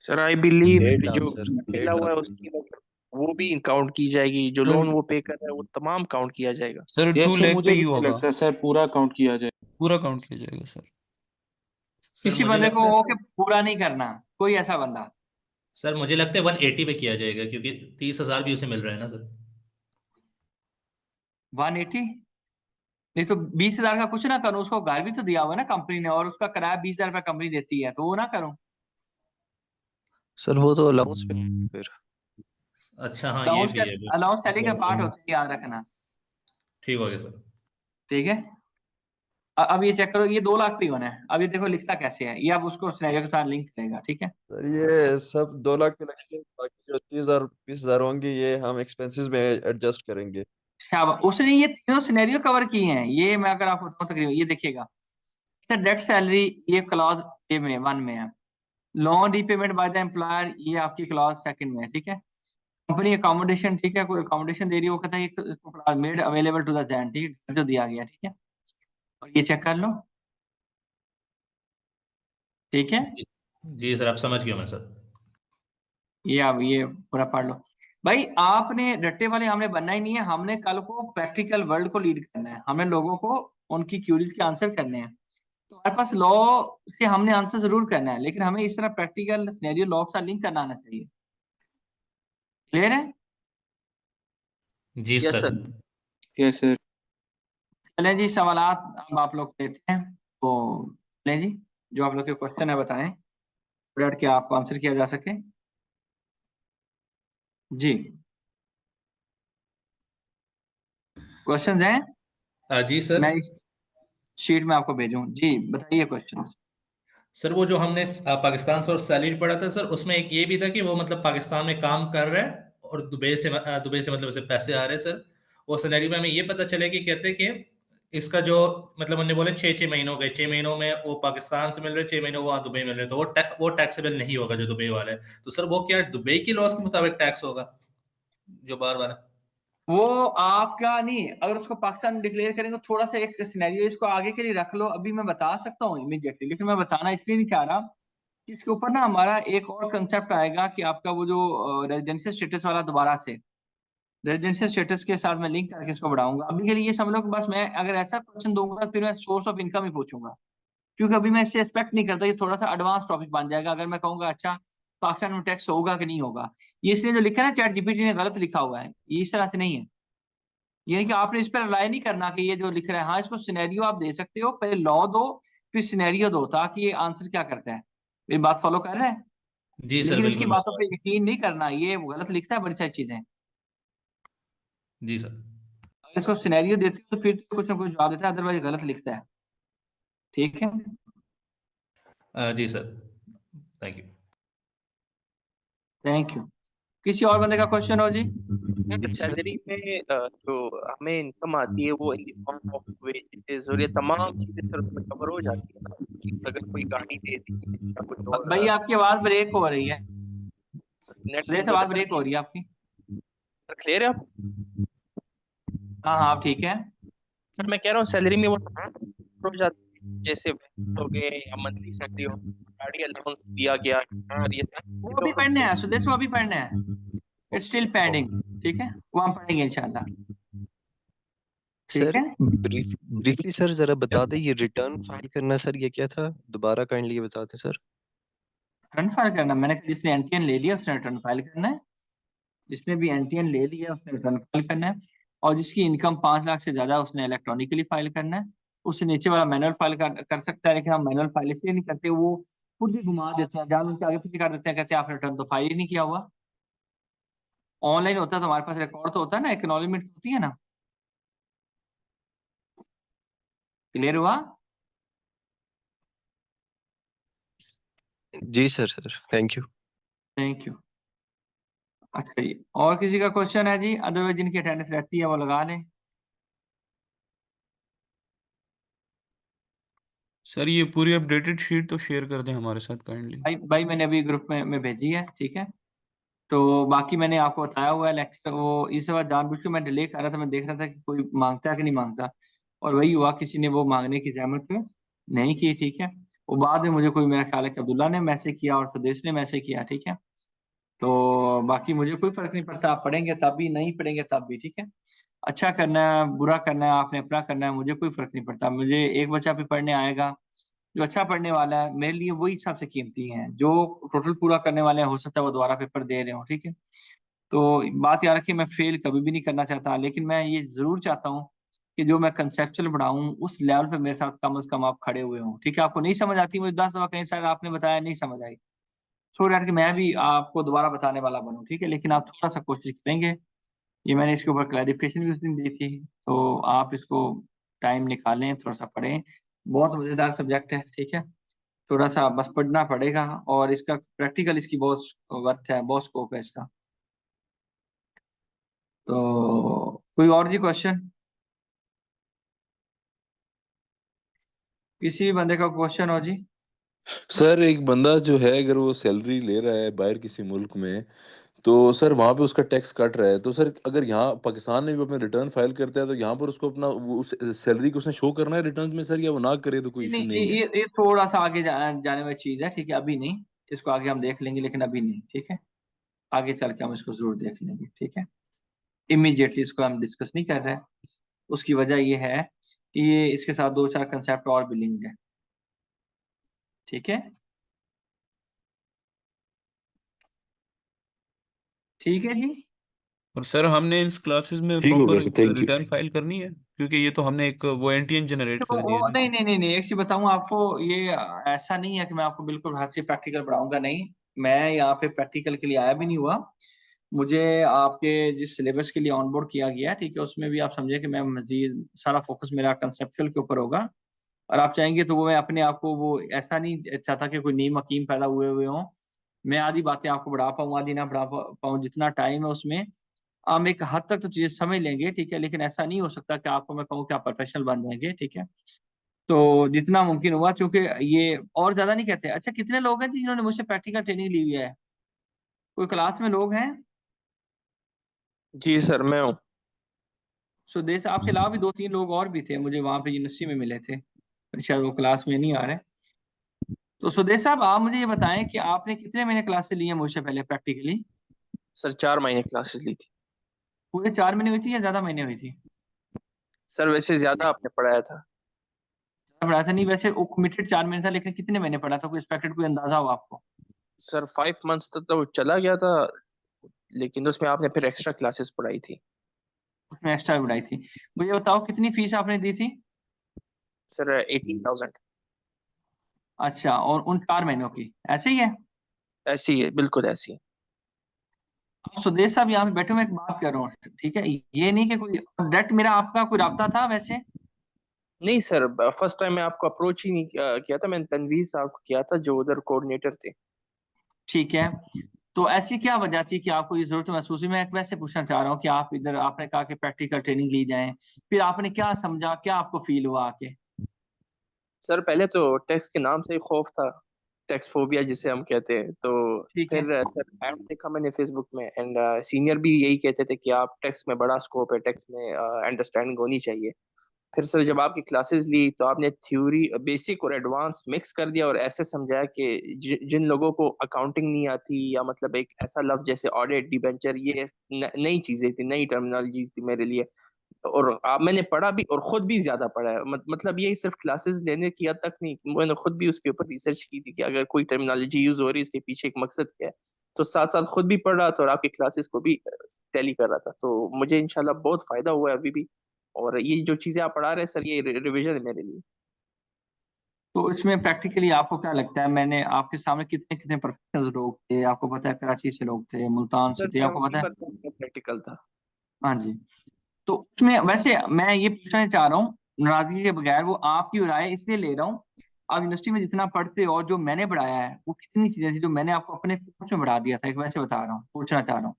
सर आई बिलीव
1.5 लाख
जो
सर,
मिला
1.5
हुआ है
लाख।
उसकी मतलब वो भी काउंट की जाएगी, जो
सर
लोन वो पे कर रहा है वो तमाम काउंट किया जाएगा।
सर 2
यस सर,
लाख पे
मुझे
ही
भी
होगा,
लगता है सर पूरा काउंट किया जाए।
पूरा काउंट किया जाएगा सर।
सर
किसी
मुझे
बंदे को
लगता है
हो कि पूरा नहीं करना, कोई ऐसा बंदा।
सर मुझे लगता है 180 पे किया जाएगा क्योंकि 30,000 भी उसे मिल रहा है ना सर।
180? नहीं तो 20,000 का कुछ ना करूं, उसको घर भी तो दिया हुआ है ना कंपनी ने, और उसका किराया 20,000 रुपया कंपनी देती है, तो वो ना करूं?
सर वो तो अलाउंस पे फिर।
अच्छा हाँ, ये
अलाउंस
भी
का,
है।
अलाउंस सैलरी का पार्ट होता है, याद रखना।
ठीक हो गया सर।
ठीक है, अब ये चेक करो, ये 2 लाख पे ही होना है। अब ये देखो लिखता कैसे है, ये अब उसको सिनेरियो के साथ लिंक करेगा। ठीक है,
सर ये सब 2 लाख पे लगेंगे, बाकी जो 30,000 20,000 होंगे ये हम एक्सपेंसेस में एडजस्ट करेंगे।
शाबाश, उसने ये तीनों सिनेरियो कवर किए हैं। ये मैं अगर आपको बताऊं तकरीबन, ये देखिएगा डायरेक्ट सैलरी, ये क्लॉज ए में 1 में है। Loan repayment by the employer, ये आपकी क्लॉज 2 में है। ठीक है, कंपनी अकोमोडेशन, ठीक है, कोई अकोमोडेशन दे रही है, वो कहता है ये मेड अवेलेबल टू द जैन, ठीक है, जो दिया गया। ठीक है, और ये चेक कर लो। ठीक है,
जी जी सर, आप समझ गया मैं सर।
ये अब ये पूरा पढ़ लो भाई। आपने रट्टे वाले हमने बनना ही नहीं है, हमने कल को प्रैक्टिकल वर्ल्ड को लीड करना है, हमें लोगों को उनकी क्यूरीज के आंसर करने हैं। तो हमारे पास लॉ से हमने आंसर जरूर करना है, लेकिन हमें इस तरह प्रैक्टिकल सिनेरियो लॉ के साथ लिंक करना आना चाहिए। क्लियर है?
जी
yes
sir.
Sir.
Yes sir.
चलें जी, सवालात अब आप लोग देते हैं। तो चलें जी, जो आप लोग के क्वेश्चन है बताएं, डट के आपको आंसर किया जा सके। जी, क्वेश्चंस हैं?
जी सर।
मैं इस शीट में आपको भेजूं। जी बताइए क्वेश्चंस।
सर वो जो हमने पाकिस्तान से और सैलरी पढ़ा था सर, उसमें एक ये भी था कि वो मतलब पाकिस्तान में काम कर रहा है और दुबई से मतलब उसे पैसे आ रहे हैं सर। वो सिनेरियो में हमें ये पता चले कि कहते हैं कि इसका जो मतलब उन्होंने बोले 6 महीनों गए, 6 महीनों में वो पाकिस्तान से मिल रहे, 6 महीने वो दुबई मिल रहे, तो वो टैक्सेबल नहीं होगा जो दुबई वाला है। तो सर वो क्या दुबई की लॉस के मुताबिक टैक्स होगा? जो बार बार
वो आपका नहीं, अगर उसको पाकिस्तान डिक्लेयर करेंगे तो थोड़ा सा एक सिनेरियो इसको आगे के लिए रख लो, अभी मैं बता सकता हूँ इमीडिएटली, लेकिन मैं बताना इसलिए नहीं चाह रहा। इसके ऊपर ना हमारा एक और कंसेप्ट आएगा कि आपका वो जो रेजिडेंशियल स्टेटस वाला दोबारा से रेजिडेंशियल स्टेटस के साथ मैं लिंक करके इसको बढ़ाऊंगा। अभी के लिए ये समझ लो कि बस मैं अगर ऐसा क्वेश्चन दूंगा फिर मैं सोर्स ऑफ इनकम ही पूछूंगा, क्योंकि अभी मैं इससे एक्सपेक्ट नहीं करता, ये थोड़ा सा एडवांस टॉपिक बन जाएगा अगर मैं कहूंगा अच्छा पाकिस्तान में टैक्स होगा कि नहीं होगा। ये इसलिए जो लिखा है ना चैट जीपीटी ने गलत लिखा हुआ है, ये इस तरह से नहीं है। यानी कि आपने इस पर रिलाई नहीं करना कि ये जो लिख रहा है, हाँ इसको सिनेरियो आप दे सकते हो, पहले लॉ दो फिर सिनेरियो दो ताकि ये आंसर क्या करता है। मेरी बात फॉलो कर रहे हैं?
जी सर
लेकिन इसकी
बिल्कुल मैं
बातों पे यकीन नहीं करना, ये वो गलत लिखता है बड़ी सारी चीजें।
जी सर
अगर इसको सिनेरियो देते हो तो फिर तो कुछ ना कुछ जवाब देता है, अदरवाइज गलत लिखता है। ठीक है,
जी sir thank you.
Thank you. किसी और बंदे का क्वेश्चन हो जी?
सैलरी में जो हमें इनकम आती है वो इन फॉर्म ऑफ वेजेस और ये तमाम चीजें सर उसमें कवर हो जाती है ना, कि अगर कोई गाड़ी दे दी या कुछ और
भाई आपकी आवाज ब्रेक हो रही है,
नेट
सुरेश
बंद हो रहा
आवाज
है
ब्रेक
सर।
हो रही है आपकी।
क्लियर है आप?
हाँ हाँ आप ठीक है।
सर मैं कह रहा हूँ सैलरी में वो तमाम हो जाती है, जैसे वेतन हो गए या मंथली सैलरी हो, गाड़ी अलाउंस दिया गया और ये
वो
तो
अभी पढ़ने हैं सुरेश, वो अभी पढ़ने हैं, इट्स स्टिल पेंडिंग। ठीक है, वो हम पढ़ेंगे इंशाल्लाह। ठीक
सर
है,
ब्रीफली सर जरा बता दें, ये रिटर्न फाइल करना सर ये क्या था, दोबारा काइंडली बता दें सर।
रिटर्न फाइल करना, मैंने कहा जिसने एनटीएन ले लिया उसने रिटर्न फाइल करना है, जिसने भी एनटीएन ले लिया उसने रिटर्न फाइल करना है, और जिसकी इनकम 5 लाख से ज्यादा है उसने इलेक्ट्रॉनिकली फाइल करना है। उससे नीचे वाला मैनुअल फाइल कर सकता है, लेकिन हम मैनुअल फाइल इसलिए नहीं करते, वो खुद ही घुमा देते हैं, जान उसके आगे पीछे कर देते हैं, कहते हैं आपने रिटर्न तो फाइल ही नहीं किया हुआ। ऑनलाइन होता है तो हमारे पास रिकॉर्ड तो होता है ना, एक्नॉलेजमेंट होती है ना। क्लियर हुआ?
जी sir thank you.
Thank you. अच्छा जी, और किसी का क्वेश्चन है जी? अदरवाइज जिनकी अटेंडेंस रहती है वो लगा लें।
सर ये पूरी अपडेटेड शीट तो शेयर कर दें हमारे साथ काइंडली।
भाई मैंने अभी ग्रुप में भेजी है। ठीक है, तो बाकी मैंने आपको बताया हुआ है लेक्चर, वो इस बार जानबूझ के मैं डिले कर रहा था, मैं देख रहा था कि कोई मांगता है कि नहीं मांगता, और वही हुआ, किसी ने वो मांगने की जहमत नहीं की। ठीक है, वो बाद में मुझे कोई, मेरा ख्याल है कि अब्दुल्ला ने मैसेज किया और सुदेश ने मैसेज किया। ठीक है, तो बाकी मुझे कोई फर्क नहीं पड़ता, आप पढ़ेंगे तब भी नहीं पढ़ेंगे तब भी। ठीक है, अच्छा करना है बुरा करना है आपने अपना करना है, मुझे कोई फर्क नहीं पड़ता। मुझे एक बच्चा भी पढ़ने आएगा जो अच्छा पढ़ने वाला है, मेरे लिए वही सबसे कीमती है। जो टोटल पूरा करने वाले हैं हो सकता है वो दोबारा पेपर दे रहे हो। ठीक है, तो बात याद रखिए, मैं फेल कभी भी नहीं करना चाहता, लेकिन मैं ये जरूर चाहता हूँ कि जो मैं कंसेप्चुअल पढ़ाऊँ उस लेवल पे मेरे साथ कम से कम आप खड़े हुए हों। ठीक है, आपको नहीं समझ आती, मुझे 10 दफा कहीं सर आपने बताया नहीं समझ आई, सो डैट कि मैं भी आपको दोबारा बताने वाला बनूं। ठीक है, लेकिन आप थोड़ा सा कोशिश करेंगे। ये मैंने इसके ऊपर क्लैरिफिकेशन भी उस दिन दी थी, तो आप इसको टाइम निकालें, थोड़ा सा पढ़ें, बहुत मजेदार सब्जेक्ट है। ठीक है, थोड़ा सा बस पढ़ना पड़ेगा, और इसका प्रैक्टिकल इसकी बहुत वर्थ है, बहुत स्कोप है इसका। तो कोई और जी क्वेश्चन? किसी भी बंदे का क्वेश्चन हो जी?
सर एक बंदा जो है अगर वो सैलरी ले रहा है बाहर किसी मुल्क में, तो सर वहाँ पे उसका टैक्स कट रहा है, तो सर अगर यहाँ पाकिस्तान में भी अपने रिटर्न फाइल करता है तो यहाँ पर उसको अपना वो उस सैलरी को उसने शो करना है रिटर्न में सर, या वो ना करे तो कोई
नहीं
इशू
नहीं,
नहीं है?
ये थोड़ा सा आगे जाने वाली चीज है। ठीक है, अभी नहीं, इसको आगे हम देख लेंगे, लेकिन अभी नहीं। ठीक है, आगे चल के हम इसको जरूर देख लेंगे। ठीक है, इमीडिएटली इसको हम डिस्कस नहीं कर रहे हैं। उसकी वजह ये है कि ये इसके साथ 2-4 कंसेप्ट और भी लिंक्ड है। ठीक है, ठीक है जी।
और सर हमने इस क्लासेस में
ठीक होगा
proper
sir, thank you.
Return file करनी है, क्योंकि ये तो हमने एक वो एनटीएन जनरेट
तो
कर दिया है ना।
नहीं नहीं नहीं नहीं, एक चीज बताऊं आपको, ये ऐसा नहीं है कि मैं आपको बिल्कुल हाथ से प्रैक्टिकल पढ़ाऊंगा, नहीं। मैं यहाँ पे प्रैक्टिकल के लिए आया भी नहीं हुआ। मुझे आपके जिस सिलेबस के लिए ऑनबोर्ड किया गया है, ठीक है, उसमें भी आप समझे कि मैं मजीद सारा फोकस मेरा कंसेप्चुअल के ऊपर होगा, और आप चाहेंगे तो वो मैं अपने आप को वो ऐसा नहीं चाहता कि कोई नीम हकीम पैदा हुए हुए हों, मैं आधी बातें आपको बढ़ा पाऊँ आधी ना बढ़ा पाऊँ। जितना टाइम है उसमें हम एक हद तक तो चीजें समझ लेंगे। ठीक है, लेकिन ऐसा नहीं हो सकता कि आपको मैं कहूँ कि आप प्रोफेशनल बन जाएंगे। ठीक है, तो जितना मुमकिन हुआ, क्योंकि ये और ज्यादा नहीं कहते। अच्छा, कितने लोग हैं जी जिन्होंने मुझसे प्रैक्टिकल ट्रेनिंग ली हुई है? कोई क्लास में लोग हैं?
जी सर, मैं हूँ।
सुदेश साहब के अलावा भी 2-3 लोग और भी थे, मुझे वहां पे यूनिवर्सिटी में मिले थे, शायद वो क्लास में नहीं आ रहे। तो सुदेश साहब आप मुझे ये बताएं कि आपने कितने महीने क्लासेस ली हैं मुझसे पहले प्रैक्टिकली?
सर 4 महीने क्लासेस ली थी।
पूरे 4 महीने हुई थी या ज्यादा महीने हुई थी?
सर वैसे ज्यादा आपने पढ़ाया था।
पढ़ा था नहीं, वैसे वो कमिटेड 4 महीने था, लेकिन कितने महीने पढ़ा था, कोई एक्सपेक्टेड कोई अंदाजा हो आपको?
सर 5 मंथ्स तक तो चला गया था, लेकिन उसमें आपने फिर एक्स्ट्रा क्लासेस पढ़ाई थी।
उसमें एक्स्ट्रा पढ़ाई थी। मुझे बताओ कितनी फीस आपने दी थी?
सर 18,000।
अच्छा, और उन 4 महीनों की ऐसे ही है?
ऐसी है, बिल्कुल ऐसी है।
अब सुदेश साहब यहाँ पे बैठे, मैं एक बात कर रहा हूँ, ठीक है, ये नहीं कि कोई डायरेक्ट मेरा आपका कोई राब्ता था वैसे?
नहीं सर, फर्स्ट टाइम मैं आपको अप्रोच ही नहीं किया था, मैंने तनवीर साहब को किया था जो उधर कोऑर्डिनेटर थे।
ठीक है, तो ऐसी क्या वजह थी कि आपको ये जरूरत महसूस हुई? मैं वैसे पूछना चाह रहा हूँ कि आप इधर, आपने कहा कि प्रैक्टिकल ट्रेनिंग ली जाए, फिर आपने क्या समझा, क्या आपको फील हुआ आके?
सर पहले तो टैक्स के नाम से ही खौफ था, टैक्स फोबिया जिसे हम कहते हैं। तो
ठीक है।
फिर सर ऐड देखा मैंने फेसबुक में, एंड सीनियर भी यही कहते थे कि आप टैक्स में बड़ा स्कोप है, टैक्स में अंडरस्टैंडिंग होनी चाहिए। फिर सर जब आपकी क्लासेस ली तो आपने थ्योरी बेसिक और एडवांस मिक्स कर दिया और ऐसे समझाया कि जिन लोगों को अकाउंटिंग नहीं आती, या मतलब एक ऐसा लफ्ज जैसे ऑडिट, डिबेंचर, ये नई चीजें थी, नई टर्मिनोलॉजीज थी मेरे लिए। और मैंने पढ़ा भी और खुद भी ज्यादा पढ़ा है। मतलब ये सिर्फ क्लासेस लेने की हद तक नहीं, मैंने खुद भी उसके ऊपर रिसर्च की थी कि अगर कोई टर्मिनोलॉजी यूज हो रही है इसके पीछे एक मकसद क्या है। तो साथ साथ खुद भी पढ़ रहा था और आपकी क्लासेस को भी टैली कर रहा था, तो मुझे इंशाल्लाह बहुत फायदा हुआ है अभी भी। और ये जो चीजें आप पढ़ा रहे हैं सर, ये रिवीजन है मेरे लिए।
तो इसमें प्रैक्टिकली आपको क्या लगता है, मैंने आपके सामने कितने कितने प्रोफेशनल लोग थे, आपको पता है कराची से लोग थे, मुल्तान से
सर
थे, आपको पता है?
70% प्रैक्टिकल था।
हाँ जी। तो उसमें वैसे मैं ये पूछना चाह रहा हूँ नाराजगी के बगैर, वो आपकी राय इसलिए ले रहा हूँ, आप यूनिवर्सिटी में जितना पढ़ते हो और जो मैंने पढ़ाया है वो कितनी चीजें थी जो मैंने आपको अपने कोर्स में बढ़ा दिया था, एक वैसे बता रहा हूँ, पूछना चाह रहा हूँ।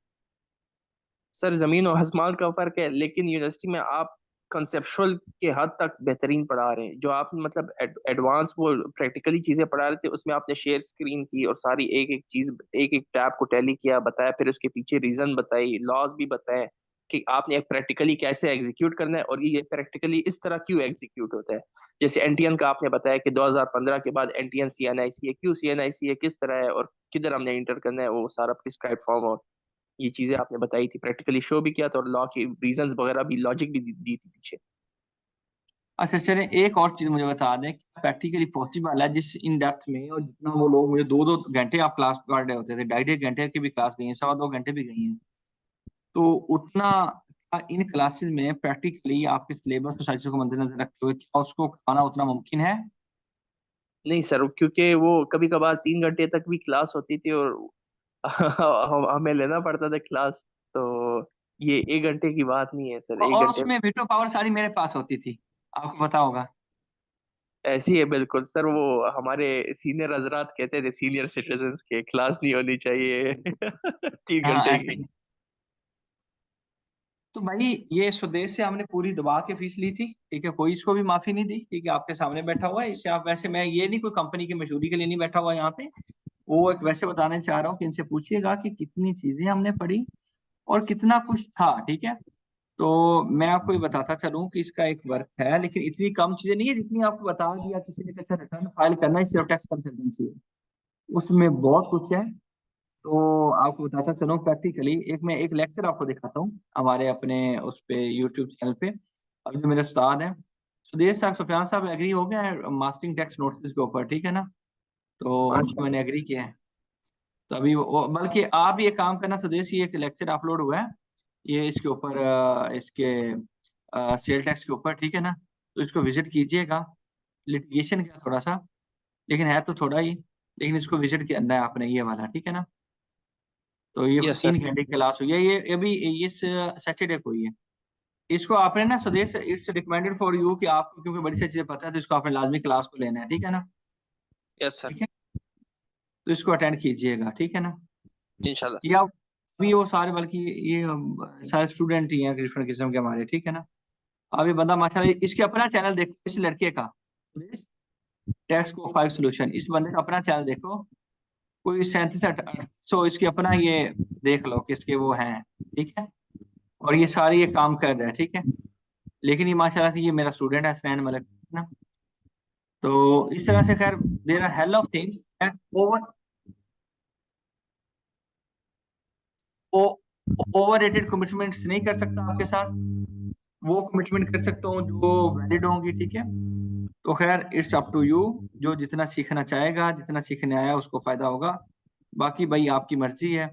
सर जमीन और आसमान का फर्क है, लेकिन यूनिवर्सिटी में आप कंसेप्चुअल के हद तक बेहतरीन पढ़ा रहे हैं। जो आप मतलब एडवांस वो प्रैक्टिकली चीजें पढ़ा रहे थे, उसमें आपने शेयर स्क्रीन की और सारी एक एक चीज, एक एक टैब को टैली किया, बताया, फिर उसके पीछे रीजन बताई, लॉज भी बताए कि आपने प्रैक्टिकली कैसे एग्जीक्यूट करना है और ये प्रैक्टिकली इस तरह क्यों एग्जीक्यूट होता है। जैसे एनटीएन का आपने बताया कि 2015 के बाद एनटीएन सीएनआईसी है, क्यों सीएनआईसी है, किस तरह है और किधर हमने इंटर करना है, वो सारा प्रिस्क्राइब फॉर्म और ये चीजें आपने बताई थी, प्रैक्टिकली शो भी किया था और लॉ की रीजंस वगैरह भी, लॉजिक भी दी थी पीछे।
अच्छा चलें, एक और चीज मुझे बता दें, प्रैक्टिकली पॉसिबल है जिस इन डेप्थ में, और जितना वो लोग, मुझे 2-2 घंटे आप क्लास कर रहे होते थे, 2.5 घंटे की भी क्लास गई है, 2.25 घंटे भी गई हैं, तो उतना इन क्लासेस में प्रैक्टिकली आपके सिलेबस सोसाइटी को मद्देनजर रखते हुए क्या उसको करना उतना मुमकिन है?
नहीं सर, क्योंकि वो कभी कभार 3 घंटे तक भी क्लास होती थी और हमें लेना पड़ता था क्लास। तो ये 1 घंटे की बात नहीं है सर, एक
और
घंटे
उसमें वीटो पावर सारी मेरे पास होती थी, आपको पता होगा।
ऐसी है बिल्कुल सर। वो हमारे सीनियर हजरात कहते थे सीनियर सिटीजन्स के क्लास नहीं होनी चाहिए 3 घंटे
ऐसे
की।
ही। तो भाई ये स्वदेश से हमने पूरी दबा के फीस ली थी, ठीक है, कोई इसको भी माफी नहीं दी, ठीक है, आपके सामने बैठा हुआ है, इससे आप, वैसे मैं ये नहीं कोई कंपनी की मशहूरी के लिए नहीं बैठा हुआ यहाँ पे, वो एक वैसे बताने चाह रहा हूँ कि इनसे पूछिएगा कि कितनी चीजें हमने पढ़ी और कितना कुछ था, ठीक है। तो मैं आपको ये बताता चलूं कि इसका एक वर्क है, लेकिन इतनी कम चीजें नहीं है जितनी आपको बता दिया किसी ने कि अच्छा रिटर्न फाइल करना है, सिर्फ टैक्स कंसल्टेंसी है, उसमें बहुत कुछ है। तो आपको बताता चलूं प्रैक्टिकली, एक मैं एक लेक्चर आपको दिखाता हूँ हमारे अपने उस पे यूट्यूब चैनल पे। अभी जो मेरे उस्ताद हैं सुदेश साहब, सुफियान साहब एग्री हो गया है मास्टरिंग टैक्स नोटिस के ऊपर, ठीक है ना, तो उनको मैंने एग्री किया है। तो अभी बल्कि आप ये काम करना सुदेश, ये एक लेक्चर अपलोड हुआ है ये इसके ऊपर, इसके सेल टैक्स के ऊपर, ठीक है ना, तो इसको विजिट कीजिएगा। लिटिगेशन का थोड़ा सा, लेकिन है तो थोड़ा ही, लेकिन इसको विजिट करना है आपने, ये वाला, ठीक है ना। तो ये
यस सर।
3 घंटे की क्लास हुई है, ये अभी इस सैटरडे को ही है। इसको आपने ना स्वदेश, इट्स रिकमेंडेड फॉर यू कि आपको क्योंकि बड़ी सारी चीजें पता है, तो इसको आपने लाजमी क्लास को लेना है, ठीक है ना।
Yes sir.
ठीक है, तो इसको अटेंड कीजिएगा, ठीक है ना।
इंशाल्लाह सर।
या अभी वो सारे, बल्कि ये सारे स्टूडेंट ही हैं डिफरेंट किस्म के हमारे, ठीक है ना। अब ये बंदा माशाल्लाह, इसके अपना चैनल देखो, इस लड़के का टैक्स को 5 सोल्यूशन, इस बंदे का अपना चैनल देखो, कोई 37-38, इसके अपना ये देख लो कि इसके वो हैं, ठीक है। और ये सारे ये काम कर रहा है, ठीक है। लेकिन ये माशाल्लाह से ये मेरा स्टूडेंट है हसनैन मलिक ना। तो इस तरह से खैर there are hell of things overrated commitments नहीं कर सकता आपके साथ, वो कमिटमेंट कर सकता हूँ जो वैलिड होंगी, ठीक है। तो खैर इट्स अप टू यू, जो जितना सीखना चाहेगा, जितना सीखने आया उसको फायदा होगा। बाकी भाई आपकी मर्जी है,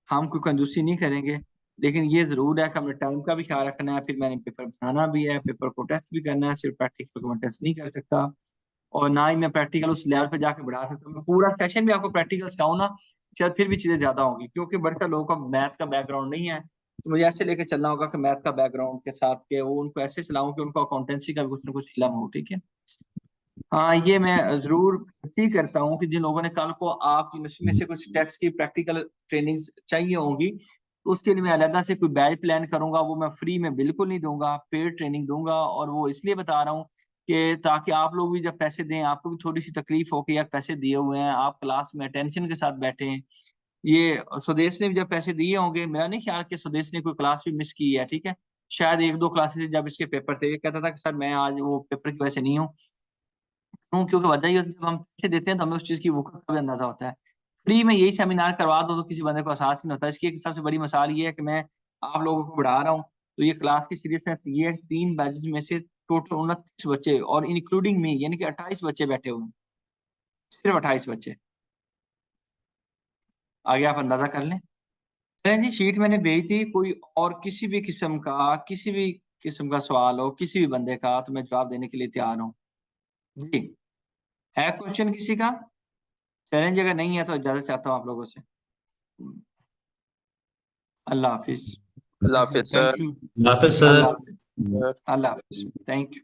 हम कोई कंजूसी नहीं करेंगे, लेकिन ये जरूर है कि हमें टाइम का भी ख्याल रखना है। फिर मैंने पेपर बनाना भी है, पेपर को टेस्ट भी करना है, सिर्फ प्रैक्टिकल को मैं टेस्ट नहीं कर सकता, और ना ही मैं प्रैक्टिकल उस लेवल पे जाके बढ़ा सकता हूँ। मैं पूरा सेशन भी आपको प्रैक्टिकल सिखाऊं ना, शायद फिर भी चीजें ज्यादा होंगी, क्योंकि बड़े सारे लोगों का मैथ का बैकग्राउंड नहीं है। तो मुझे ऐसे लेके चलना होगा कि मैथ का बैकग्राउंड के साथ के वो उनको ऐसे चलाऊं कि उनको अकाउंटेंसी का भी कुछ ना कुछ इल्म हो, ठीक है। हाँ, ये मैं जरूर ठीक करता हूँ कि जिन लोगों ने कल को आप यूनिवर्सिटी में से कुछ टैक्स की प्रैक्टिकल ट्रेनिंग्स चाहिए होंगी, तो उसके लिए मैं अलग से कोई बैच प्लान करूंगा, वो मैं फ्री में बिल्कुल नहीं दूंगा, पेड ट्रेनिंग दूंगा। और वो इसलिए बता रहा हूँ कि ताकि आप लोग भी जब पैसे दें, आपको भी थोड़ी सी तकलीफ हो कि यार पैसे दिए हुए हैं, आप क्लास में अटेंशन के साथ बैठे हैं। ये स्वदेश ने भी जब पैसे दिए होंगे, मेरा नहीं ख्याल कि स्वदेश ने कोई क्लास भी मिस की है, ठीक है। शायद 1-2 क्लासेस जब इसके पेपर थे, ये कहता था कि सर मैं आज वो पेपर की वजह से नहीं हूँ। क्यों? क्योंकि वजह ये होती है, जब हम पैसे देते हैं तो हमें उस चीज की वक़्त का भी अंदाजा होता है। फ्री में यही सेमिनार करवा दो तो किसी बंदे को एहसास ही नहीं होता। इसकी एक सबसे बड़ी मिसाल ये है कि मैं आप लोगों को पढ़ा रहा हूँ, तो ये क्लास की सीरियसनेस ये है, 3 बैचेस में से टोटल 29 बच्चे और इंक्लूडिंग मी यानी कि 28 बच्चे बैठे हुए हैं, सिर्फ 28 बच्चे। आगे आप अंदाजा कर लें। चलें जी, शीट मैंने भेज दी, कोई और किसी भी किस्म का सवाल हो किसी भी बंदे का, तो मैं जवाब देने के लिए तैयार हूँ। जी, है क्वेश्चन किसी का? चैलेंज अगर नहीं है तो इजाजत चाहता हूँ आप लोगों से। अल्लाह हाफिज।
अल्लाह हाफिज
थैंक
सर।
यू।
हाफिज सर।
अल्लाह हाफिज। अल्लाह हाफिज। Thank you.